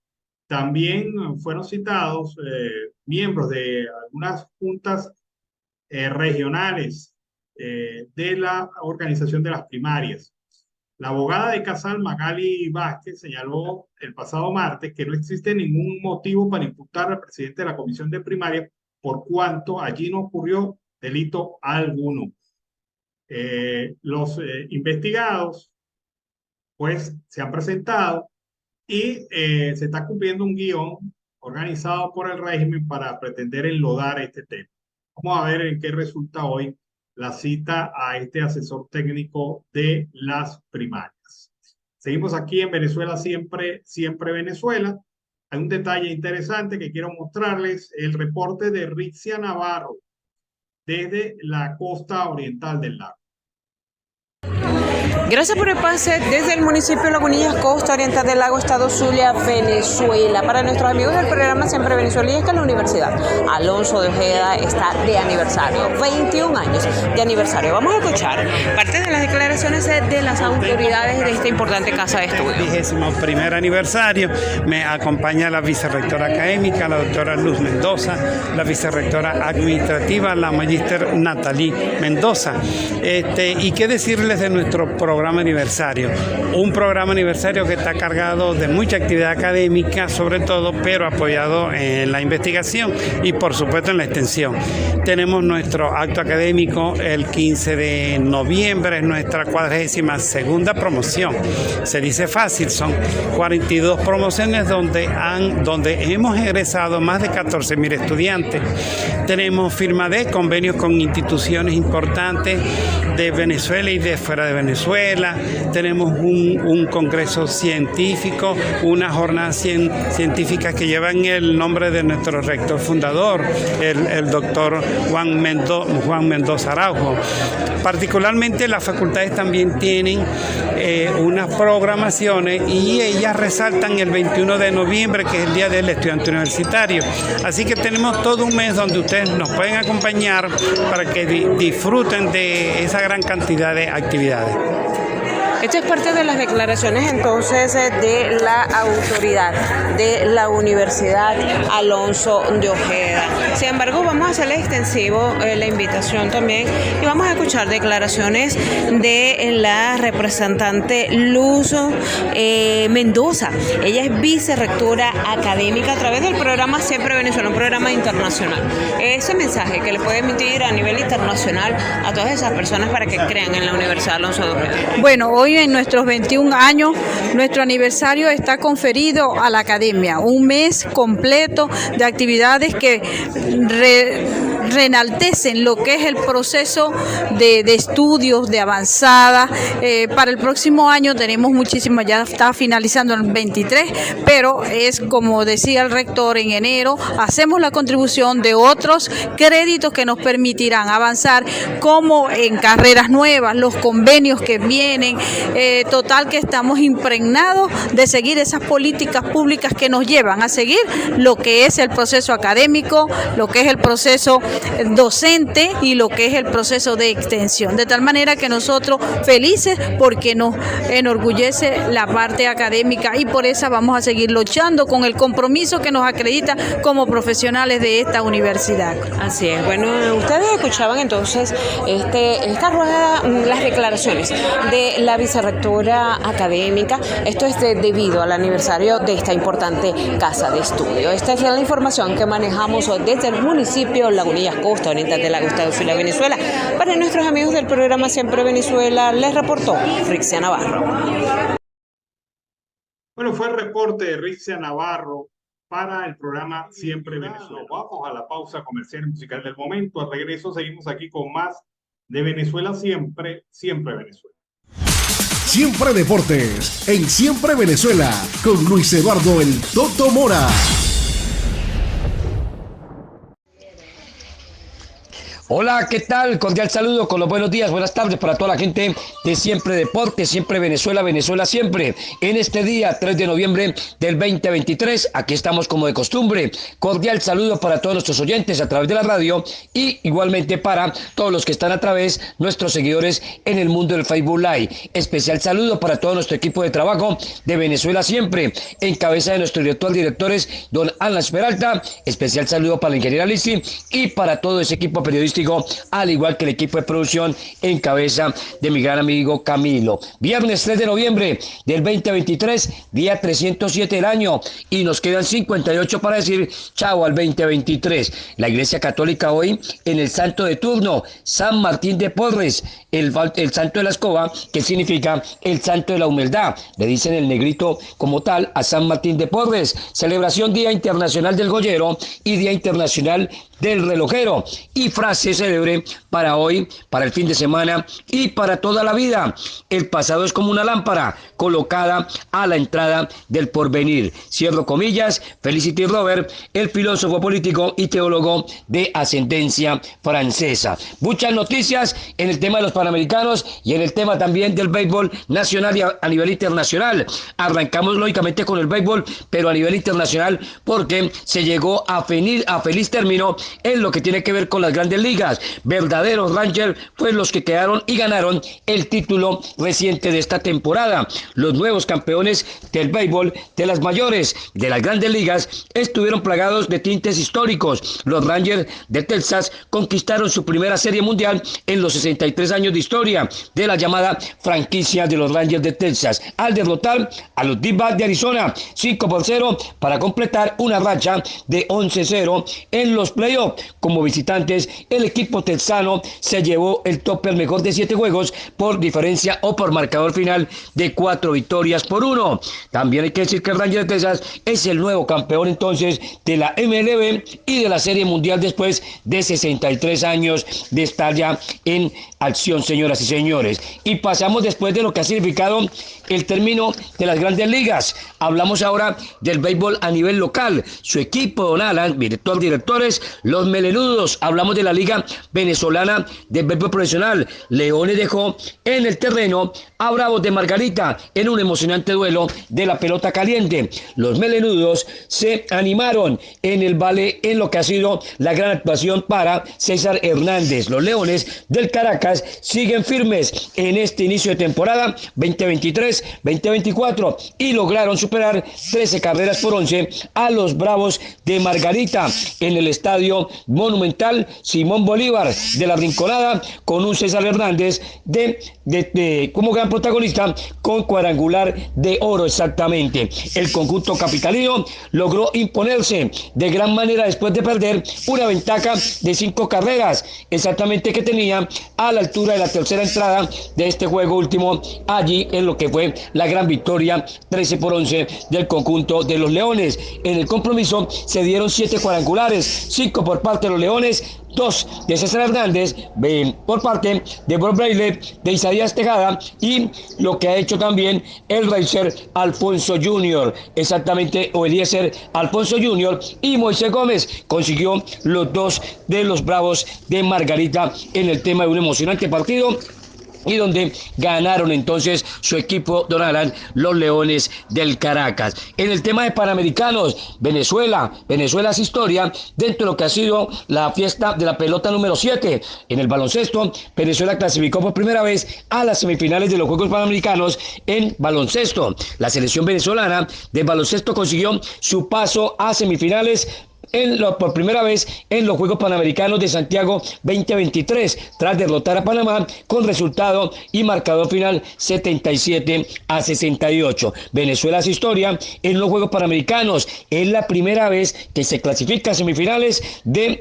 Speaker 1: También fueron citados miembros de algunas juntas regionales de la organización de las primarias. La abogada de Casal, Magali Vázquez, señaló el pasado martes que no existe ningún motivo para imputar al presidente de la Comisión de Primarias por cuanto allí no ocurrió delito alguno. Los investigados pues se han presentado y se está cumpliendo un guión organizado por el régimen para pretender enlodar este tema. Vamos a ver en qué resulta hoy la cita a este asesor técnico de las primarias. Seguimos aquí en Venezuela, siempre, siempre Venezuela. Hay un detalle interesante que quiero mostrarles, el reporte de Rixia Navarro desde la costa oriental del lago.
Speaker 9: Gracias por el pase desde el municipio de Lagunillas, costa oriental del lago, estado Zulia, Venezuela. Para nuestros amigos del programa Siempre Venezuela, y es que la Universidad Alonso de Ojeda está de aniversario, 21 años de aniversario. Vamos a escuchar parte de las declaraciones de las autoridades de esta importante casa de estudio.
Speaker 10: 21º aniversario, me acompaña la vicerrectora académica, la doctora Luz Mendoza, la vicerrectora administrativa, la magíster Natalie Mendoza. Y qué decirles de nuestro programa aniversario, un programa aniversario que está cargado de mucha actividad académica sobre todo, pero apoyado en la investigación y por supuesto en la extensión. Tenemos nuestro acto académico el 15 de noviembre, es nuestra 42ª promoción. Se dice fácil, son 42 promociones donde hemos egresado más de 14.000 estudiantes. Tenemos firma de convenios con instituciones importantes de Venezuela y de fuera de Venezuela. Tenemos un congreso científico, una jornada científica que llevan el nombre de nuestro rector fundador, el doctor Juan Mendoza Araujo. Particularmente las facultades también tienen unas programaciones y ellas resaltan el 21 de noviembre, que es el Día del Estudiante Universitario. Así que tenemos todo un mes donde ustedes nos pueden acompañar para que disfruten de esa gran cantidad de actividades.
Speaker 9: Esto es parte de las declaraciones entonces de la autoridad de la Universidad Alonso de Ojeda. Sin embargo, vamos a hacerle extensivo la invitación también y vamos a escuchar declaraciones de la representante Luz Mendoza. Ella es vicerrectora académica a través del programa Siempre Venezuela, un programa internacional. Ese mensaje que le puede emitir a nivel internacional a todas esas personas para que crean en la Universidad Alonso de Ojeda.
Speaker 11: Bueno, hoy en nuestros 21 años, nuestro aniversario está conferido a la academia, un mes completo de actividades que reenaltecen lo que es el proceso de estudios, de avanzada. Para el próximo año tenemos muchísimas, ya está finalizando el 23, pero es como decía el rector, en enero hacemos la contribución de otros créditos que nos permitirán avanzar, como en carreras nuevas, los convenios que vienen, total que estamos impregnados de seguir esas políticas públicas que nos llevan a seguir lo que es el proceso académico, lo que es el proceso docente y lo que es el proceso de extensión, de tal manera que nosotros felices porque nos enorgullece la parte académica y por eso vamos a seguir luchando con el compromiso que nos acredita como profesionales de esta universidad.
Speaker 9: Así es. Bueno, ustedes escuchaban entonces esta rueda, las declaraciones de la vicerrectora académica. Esto es debido al aniversario de esta importante casa de estudio. Esta es la información que manejamos desde el municipio Lagunillas, costa oriental de la Gustavo Zulia, Venezuela. Para nuestros amigos del programa Siempre Venezuela, les reportó Rixia Navarro.
Speaker 1: Bueno, fue el reporte de Rixia Navarro para el programa Siempre Venezuela. Vamos a la pausa comercial y musical del momento. Al regreso seguimos aquí con más de Venezuela Siempre, Siempre Venezuela.
Speaker 6: Siempre Deportes, en Siempre Venezuela, con Luis Eduardo El Toto Mora.
Speaker 12: Hola, ¿qué tal? Cordial saludo con los buenos días, buenas tardes para toda la gente de Siempre Deportes, Siempre Venezuela, Venezuela Siempre. En este día, 3 de noviembre del 2023, aquí estamos como de costumbre. Cordial saludo para todos nuestros oyentes a través de la radio y igualmente para todos los que están a través, nuestros seguidores en el mundo del Facebook Live. Especial saludo para todo nuestro equipo de trabajo de Venezuela Siempre, en cabeza de nuestro director de directores, don Alan Peralta. Especial saludo para la ingeniera Lizzy y para todo ese equipo periodístico, al igual que el equipo de producción en cabeza de mi gran amigo Camilo. Viernes 3 de noviembre del 2023, día 307 del año, y nos quedan 58 para decir chao al 2023. La Iglesia Católica hoy en el santo de turno, San Martín de Porres, el santo de la escoba, que significa el santo de la humildad. Le dicen el negrito como tal a San Martín de Porres. Celebración Día Internacional del Goyero y Día Internacional del Relojero, y frase célebre para hoy, para el fin de semana y para toda la vida: el pasado es como una lámpara colocada a la entrada del porvenir. Cierro comillas. Felicity Robert, el filósofo político y teólogo de ascendencia francesa. Muchas noticias en el tema de los Panamericanos y en el tema también del béisbol nacional y a nivel internacional. Arrancamos lógicamente con el béisbol, pero a nivel internacional, porque se llegó a feliz término en lo que tiene que ver con las grandes ligas. Verdaderos Rangers fueron los que quedaron y ganaron el título reciente de esta temporada. Los nuevos campeones del béisbol de las mayores de las grandes ligas estuvieron plagados de tintes históricos. Los Rangers de Texas conquistaron su primera serie mundial en los 63 años de historia de la llamada franquicia de los Rangers de Texas, al derrotar a los D-Backs de Arizona 5-0 para completar una racha de 11-0 en los playoffs. Como visitantes, el equipo texano se llevó el topper mejor de 7 juegos por diferencia o por marcador final de 4-1. También hay que decir que el Rangers de Texas es el nuevo campeón entonces de la MLB y de la Serie Mundial después de 63 años de estar ya en acción, señoras y señores. Y pasamos después de lo que ha significado el término de las grandes ligas. Hablamos ahora del béisbol a nivel local. Su equipo, don Alan, director de directores, los Melenudos. Hablamos de la Liga Venezolana de Béisbol Profesional. Leones dejó en el terreno a Bravos de Margarita en un emocionante duelo de la pelota caliente. Los Melenudos se animaron en el vale en lo que ha sido la gran actuación para César Hernández. Los Leones del Caracas siguen firmes en este inicio de temporada 2023-2024 y lograron superar 13 carreras por 11 a los Bravos de Margarita en el estadio monumental Simón Bolívar de la Rinconada, con un César Hernández como gran protagonista con cuadrangular de oro exactamente. El conjunto capitalino logró imponerse de gran manera después de perder una ventaja de 5 carreras exactamente que tenía a la altura de la tercera entrada de este juego último, allí en lo que fue la gran victoria 13-11 del conjunto de los Leones. En el compromiso se dieron 7 cuadrangulares, 5 por parte de los Leones, 2 de César Hernández, por parte de Bob Braille, de Isaías Tejada, y lo que ha hecho también el Racer Alfonso Jr., exactamente, o Eliezer Alfonso Jr. y Moisés Gómez consiguió los 2 de los Bravos de Margarita en el tema de un emocionante partido, y donde ganaron entonces su equipo Donalán, los Leones del Caracas. En el tema de Panamericanos, Venezuela hace historia dentro de lo que ha sido la fiesta de la pelota número 7. En el baloncesto, Venezuela clasificó por primera vez a las semifinales de los Juegos Panamericanos en baloncesto. La selección venezolana de baloncesto consiguió su paso a semifinales por primera vez en los Juegos Panamericanos de Santiago 2023, tras derrotar a Panamá con resultado y marcador final 77-68. Venezuela hace historia en los Juegos Panamericanos. Es la primera vez que se clasifica a semifinales de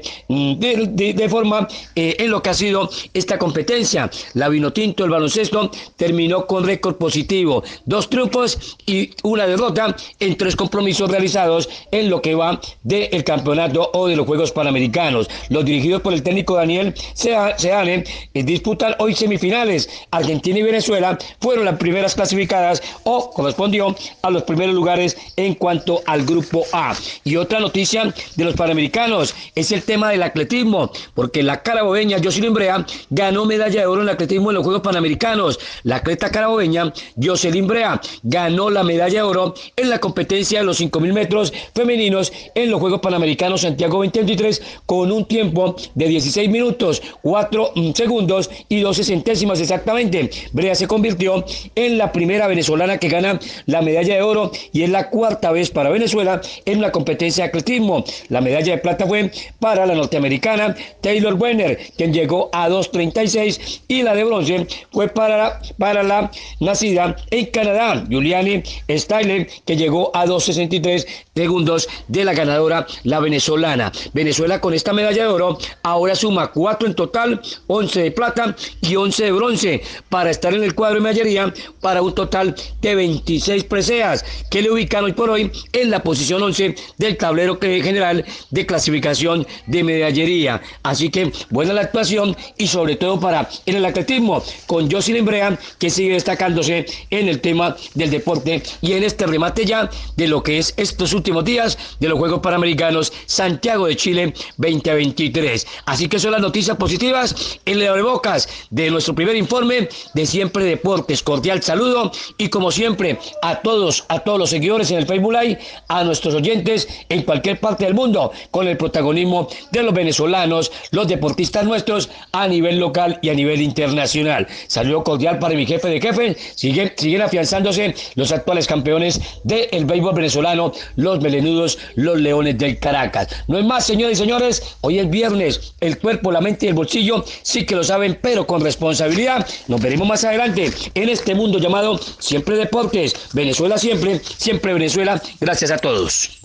Speaker 12: forma en lo que ha sido esta competencia. La Vinotinto, el baloncesto, terminó con récord positivo, 2 triunfos y una derrota en 3 compromisos realizados en lo que va del campeonato o de los Juegos Panamericanos. Los dirigidos por el técnico Daniel Seane disputan hoy semifinales. Argentina y Venezuela fueron las primeras clasificadas o correspondió a los primeros lugares en cuanto al grupo A. Y otra noticia de los Panamericanos es el tema del atletismo, porque la carabobeña Jocelyn Brea ganó medalla de oro en el atletismo en los Juegos Panamericanos. La atleta carabobeña Jocelyn Brea ganó la medalla de oro en la competencia de los 5.000 metros femeninos en los Juegos Panamericanos Santiago 2023 con un tiempo de 16 minutos, 4 segundos y 12 centésimas exactamente. Brea se convirtió en la primera venezolana que gana la medalla de oro y es la 4ª vez para Venezuela en la competencia de atletismo. La medalla de plata fue para la norteamericana Taylor Wenner, quien llegó a 2.36, y la de bronce fue para la nacida en Canadá, Juliane Styler, que llegó a 2.63 segundos de la ganadora, la venezolana. Venezuela con esta medalla de oro ahora suma 4 en total, 11 de plata y 11 de bronce, para estar en el cuadro de medallería para un total de 26 preseas, que le ubican hoy por hoy en la posición 11 del tablero general de clasificación de medallería. Así que buena la actuación, y sobre todo en el atletismo, con Jocelyn Brea, que sigue destacándose en el tema del deporte y en este remate ya de lo que es estos últimos días de los Juegos Panamericanos Santiago de Chile 2023. Así que son las noticias positivas en el abrebocas de nuestro primer informe de Siempre Deportes. Cordial saludo, y como siempre a todos los seguidores en el Facebook Live, a nuestros oyentes en cualquier parte del mundo, con el protagonismo de los venezolanos, los deportistas nuestros a nivel local y a nivel internacional. Saludo cordial para mi jefe de jefes. Siguen afianzándose los actuales campeones del béisbol venezolano, los melenudos, los Leones del Caracas. No es más, señores y señores, hoy es viernes, el cuerpo, la mente y el bolsillo sí que lo saben, pero con responsabilidad. Nos veremos más adelante en este mundo llamado Siempre Deportes. Venezuela siempre, siempre Venezuela. Gracias a todos.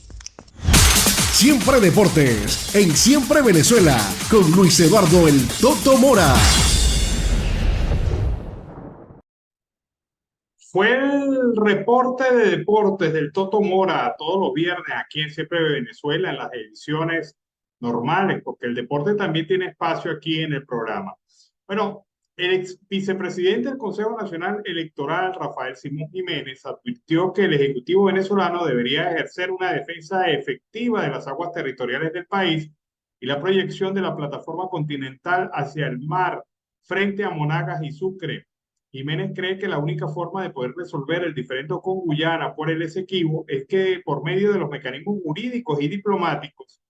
Speaker 6: Siempre Deportes, en Siempre Venezuela, con Luis Eduardo El Toto Mora.
Speaker 1: Fue el reporte de deportes del Toto Mora todos los viernes aquí en Siempre Venezuela, en las ediciones normales, porque el deporte también tiene espacio aquí en el programa. Bueno, el ex vicepresidente del Consejo Nacional Electoral, Rafael Simón Jiménez, advirtió que el Ejecutivo venezolano debería ejercer una defensa efectiva de las aguas territoriales del país y la proyección de la plataforma continental hacia el mar frente a Monagas y Sucre. Jiménez cree que la única forma de poder resolver el diferendo con Guyana por el Esequibo es que por medio de los mecanismos jurídicos y diplomáticos,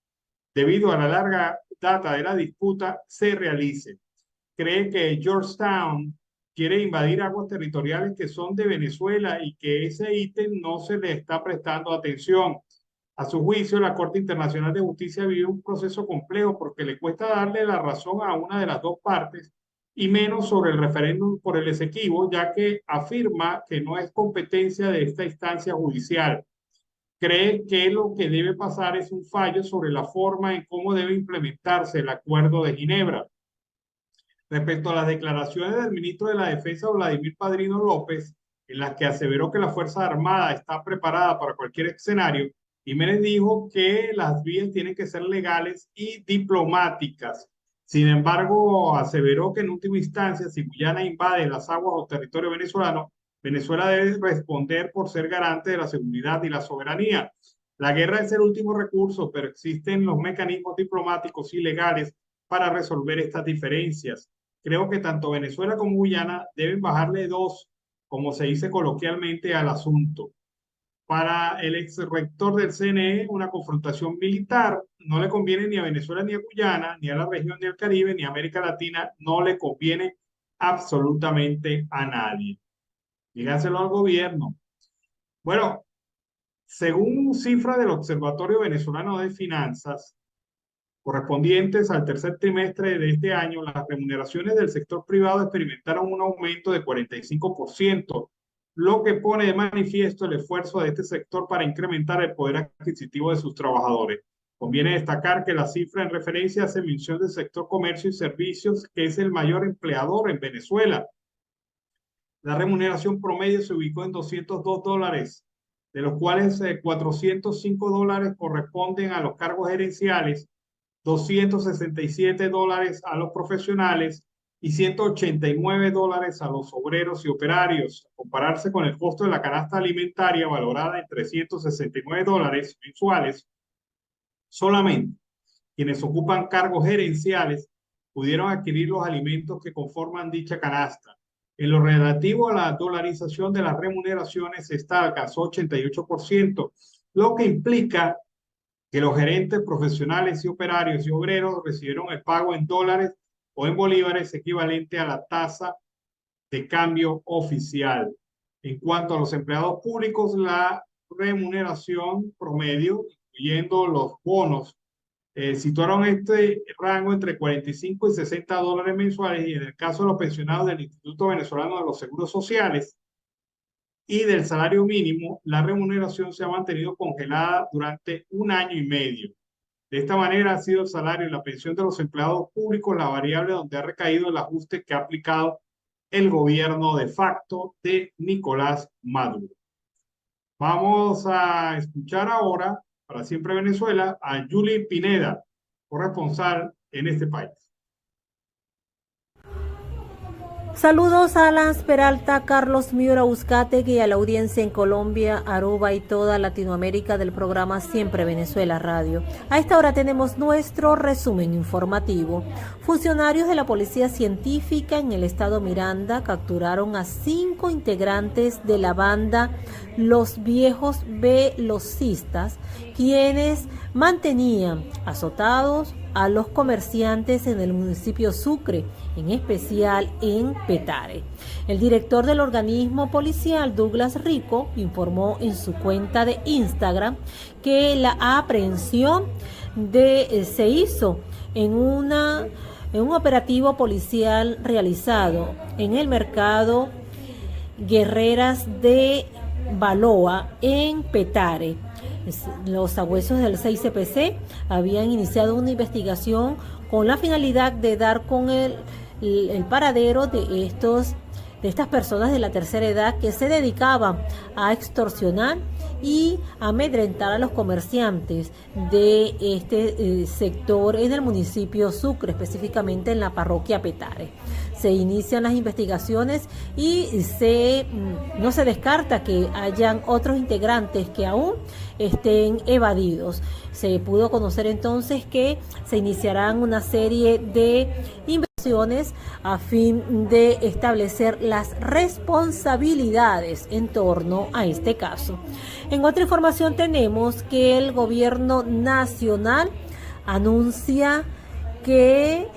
Speaker 1: debido a la larga data de la disputa, se realice. Cree que Georgetown quiere invadir aguas territoriales que son de Venezuela y que ese ítem no se le está prestando atención. A su juicio, la Corte Internacional de Justicia vive un proceso complejo porque le cuesta darle la razón a una de las dos partes, y menos sobre el referéndum por el Esequibo, ya que afirma que no es competencia de esta instancia judicial. Cree que lo que debe pasar es un fallo sobre la forma en cómo debe implementarse el Acuerdo de Ginebra. Respecto a las declaraciones del ministro de la Defensa, Vladimir Padrino López, en las que aseveró que la Fuerza Armada está preparada para cualquier escenario, Jiménez dijo que las vías tienen que ser legales y diplomáticas. Sin embargo, aseveró que en última instancia, si Guyana invade las aguas o territorio venezolano, Venezuela debe responder por ser garante de la seguridad y la soberanía. La guerra es el último recurso, pero existen los mecanismos diplomáticos y legales para resolver estas diferencias. Creo que tanto Venezuela como Guyana deben bajarle dos, como se dice coloquialmente, al asunto. Para el ex rector del CNE, una confrontación militar no le conviene ni a Venezuela ni a Guyana, ni a la región ni al Caribe, ni a América Latina, no le conviene absolutamente a nadie. Dígaselo al gobierno. Bueno, según cifras del Observatorio Venezolano de Finanzas, correspondientes al tercer trimestre de este año, las remuneraciones del sector privado experimentaron un aumento de 45%, lo que pone de manifiesto el esfuerzo de este sector para incrementar el poder adquisitivo de sus trabajadores. Conviene destacar que la cifra en referencia hace mención del sector comercio y servicios, que es el mayor empleador en Venezuela. La remuneración promedio se ubicó en $202, de los cuales $405 corresponden a los cargos gerenciales, $267 a los profesionales y $189 a los obreros y operarios. A compararse con el costo de la canasta alimentaria valorada en $369 mensuales, solamente quienes ocupan cargos gerenciales pudieron adquirir los alimentos que conforman dicha canasta. En lo relativo a la dolarización de las remuneraciones, esta alcanzó 88%, lo que implica que los gerentes profesionales y operarios y obreros recibieron el pago en dólares o en bolívares equivalente a la tasa de cambio oficial. En cuanto a los empleados públicos, la remuneración promedio, incluyendo los bonos, situaron este rango entre $45 y $60 mensuales, y en el caso de los pensionados del Instituto Venezolano de los Seguros Sociales y del salario mínimo, la remuneración se ha mantenido congelada durante 1 año y medio. De esta manera ha sido el salario y la pensión de los empleados públicos la variable donde ha recaído el ajuste que ha aplicado el gobierno de facto de Nicolás Maduro. Vamos a escuchar ahora, para Siempre Venezuela, a Julie Pineda, corresponsal en este país.
Speaker 4: Saludos a Alan Peralta, Carlos Miura Uzcategui y a la audiencia en Colombia, Aruba y toda Latinoamérica del programa Siempre Venezuela Radio. A esta hora tenemos nuestro resumen informativo. Funcionarios de la Policía Científica en el estado Miranda capturaron a 5 integrantes de la banda Los Viejos Velocistas, quienes mantenían azotados a los comerciantes en el municipio Sucre, en especial en Petare. El director del organismo policial, Douglas Rico, informó en su cuenta de Instagram que la aprehensión se hizo en un operativo policial realizado en el mercado Guerreras de Baloa en Petare. Los sagüesos del 6CPC habían iniciado una investigación con la finalidad de dar con el paradero de estas personas de la tercera edad que se dedicaban a extorsionar y amedrentar a los comerciantes de este sector en el municipio Sucre, específicamente en la parroquia Petare. Se inician las investigaciones y no se descarta que hayan otros integrantes que aún estén evadidos. Se pudo conocer entonces que se iniciarán una serie de investigaciones a fin de establecer las responsabilidades en torno a este caso. En otra información tenemos que el gobierno nacional anuncia que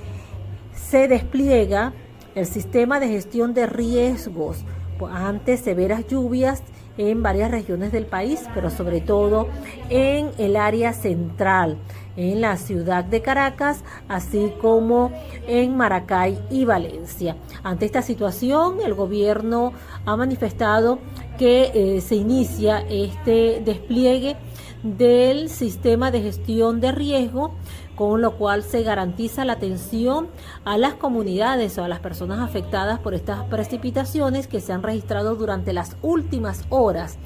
Speaker 4: se despliega el sistema de gestión de riesgos ante severas lluvias en varias regiones del país, pero sobre todo en el área central, en la ciudad de Caracas, así como en Maracay y Valencia. Ante esta situación, el gobierno ha manifestado que se inicia este despliegue del sistema de gestión de riesgo, con lo cual se garantiza la atención a las comunidades o a las personas afectadas por estas precipitaciones que se han registrado durante las últimas horas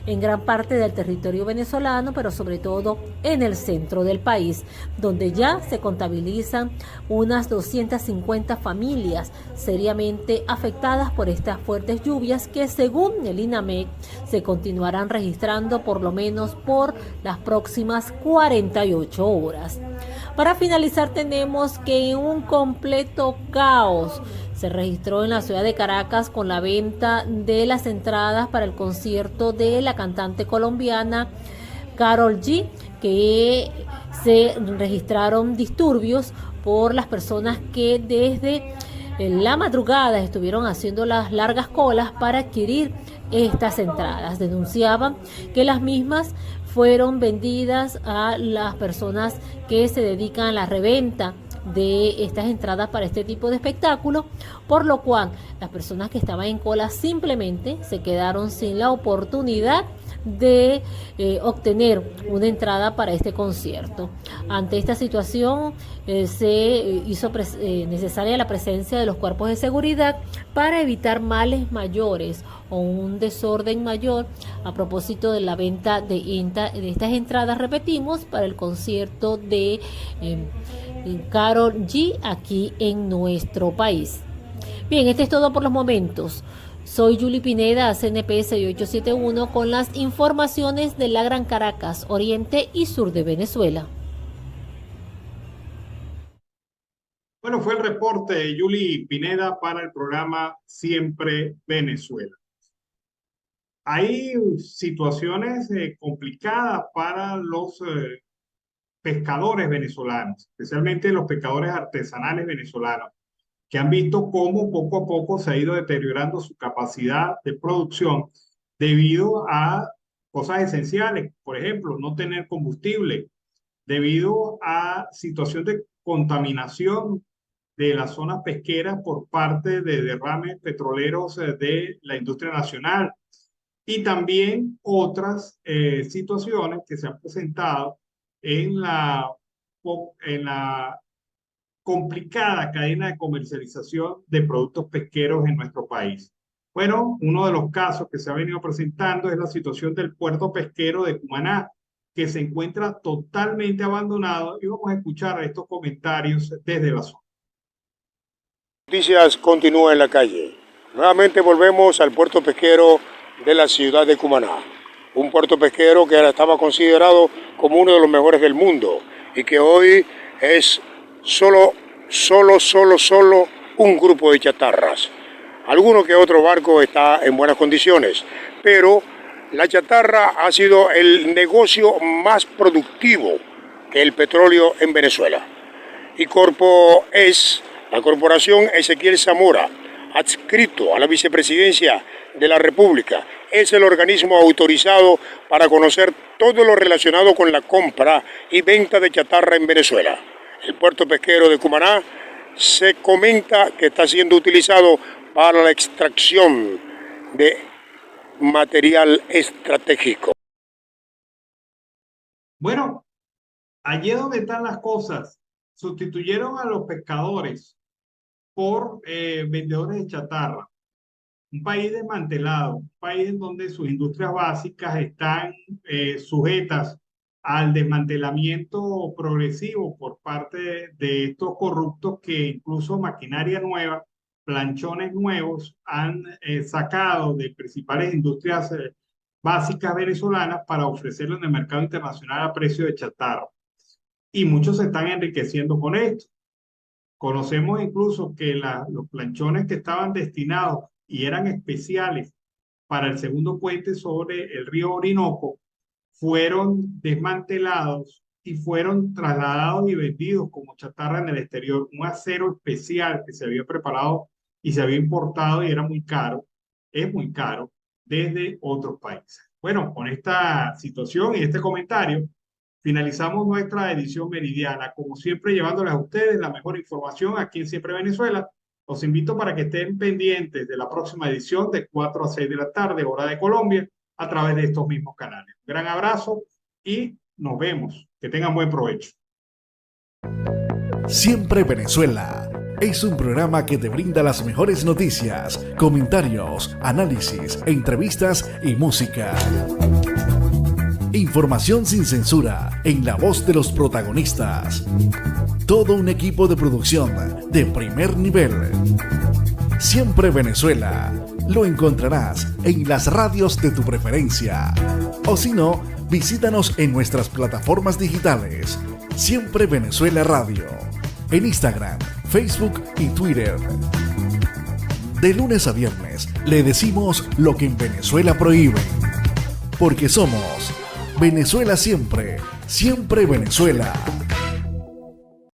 Speaker 4: en gran parte del territorio venezolano, pero sobre todo en el centro del país, donde ya se contabilizan unas 250 familias seriamente afectadas por estas fuertes lluvias que, según el INAMEC, se continuarán registrando por lo menos por las próximas 48 horas. Para finalizar, tenemos que un completo caos se registró en la ciudad de Caracas con la venta de las entradas para el concierto de la cantante colombiana Karol G, que se registraron disturbios por las personas que desde la madrugada estuvieron haciendo las largas colas para adquirir estas entradas. Denunciaban que las mismas fueron vendidas a las personas que se dedican a la reventa de estas entradas para este tipo de espectáculo, por lo cual las personas que estaban en cola simplemente se quedaron sin la oportunidad de obtener una entrada para este concierto. Ante esta situación se hizo necesaria la presencia de los cuerpos de seguridad para evitar males mayores o un desorden mayor a propósito de la venta de estas entradas, repetimos, para el concierto de Karol G aquí en nuestro país. Bien, este es todo por los momentos. Soy Yuli Pineda, CNP 6871, con las informaciones de la Gran Caracas, oriente y sur de Venezuela.
Speaker 1: Bueno, fue el reporte de Yuli Pineda para el programa Siempre Venezuela. Hay situaciones complicadas para los pescadores venezolanos, especialmente los pescadores artesanales venezolanos, que han visto cómo poco a poco se ha ido deteriorando su capacidad de producción debido a cosas esenciales, por ejemplo, no tener combustible, debido a situación de contaminación de las zonas pesqueras por parte de derrames petroleros de la industria nacional, y también otras situaciones que se han presentado en la complicada cadena de comercialización de productos pesqueros en nuestro país. Bueno, uno de los casos que se ha venido presentando es la situación del puerto pesquero de Cumaná, que se encuentra totalmente abandonado, y vamos a escuchar estos comentarios desde la zona.
Speaker 13: Noticias continúa en la calle. Nuevamente volvemos al puerto pesquero de la ciudad de Cumaná. Un puerto pesquero que estaba considerado como uno de los mejores del mundo y que hoy es solo un grupo de chatarras. Alguno que otro barco está en buenas condiciones, pero la chatarra ha sido el negocio más productivo que el petróleo en Venezuela. Y la corporación Ezequiel Zamora, adscrito a la vicepresidencia de la República, es el organismo autorizado para conocer todo lo relacionado con la compra y venta de chatarra en Venezuela. El puerto pesquero de Cumaná se comenta que está siendo utilizado para la extracción de material estratégico.
Speaker 1: Bueno, allí es donde están las cosas. Sustituyeron a los pescadores por vendedores de chatarra. Un país desmantelado, un país en donde sus industrias básicas están sujetas al desmantelamiento progresivo por parte de estos corruptos que incluso maquinaria nueva, planchones nuevos han sacado de principales industrias básicas venezolanas para ofrecerlo en el mercado internacional a precio de chatarra. Y muchos se están enriqueciendo con esto. Conocemos incluso que los planchones que estaban destinados y eran especiales para el segundo puente sobre el río Orinoco fueron desmantelados y fueron trasladados y vendidos como chatarra en el exterior. Un acero especial que se había preparado y se había importado y era muy caro, es muy caro, desde otros países. Bueno, con esta situación y este comentario, finalizamos nuestra edición meridiana, como siempre llevándoles a ustedes la mejor información aquí en Siempre Venezuela. Los invito para que estén pendientes de la próxima edición de 4 a 6 de la tarde, hora de Colombia, a través de estos mismos canales. Un gran abrazo y nos vemos. Que tengan buen provecho.
Speaker 3: Siempre Venezuela.
Speaker 14: Es un programa que te brinda las mejores noticias, comentarios, análisis, entrevistas y música. Información sin censura, en la voz de los protagonistas. Todo un equipo de producción de primer nivel. Siempre Venezuela. Lo encontrarás en las radios de tu preferencia. O si no, visítanos en nuestras plataformas digitales. Siempre Venezuela Radio. En Instagram, Facebook y Twitter. De lunes a viernes le decimos lo que en Venezuela prohíben. Porque somos Venezuela siempre, siempre Venezuela.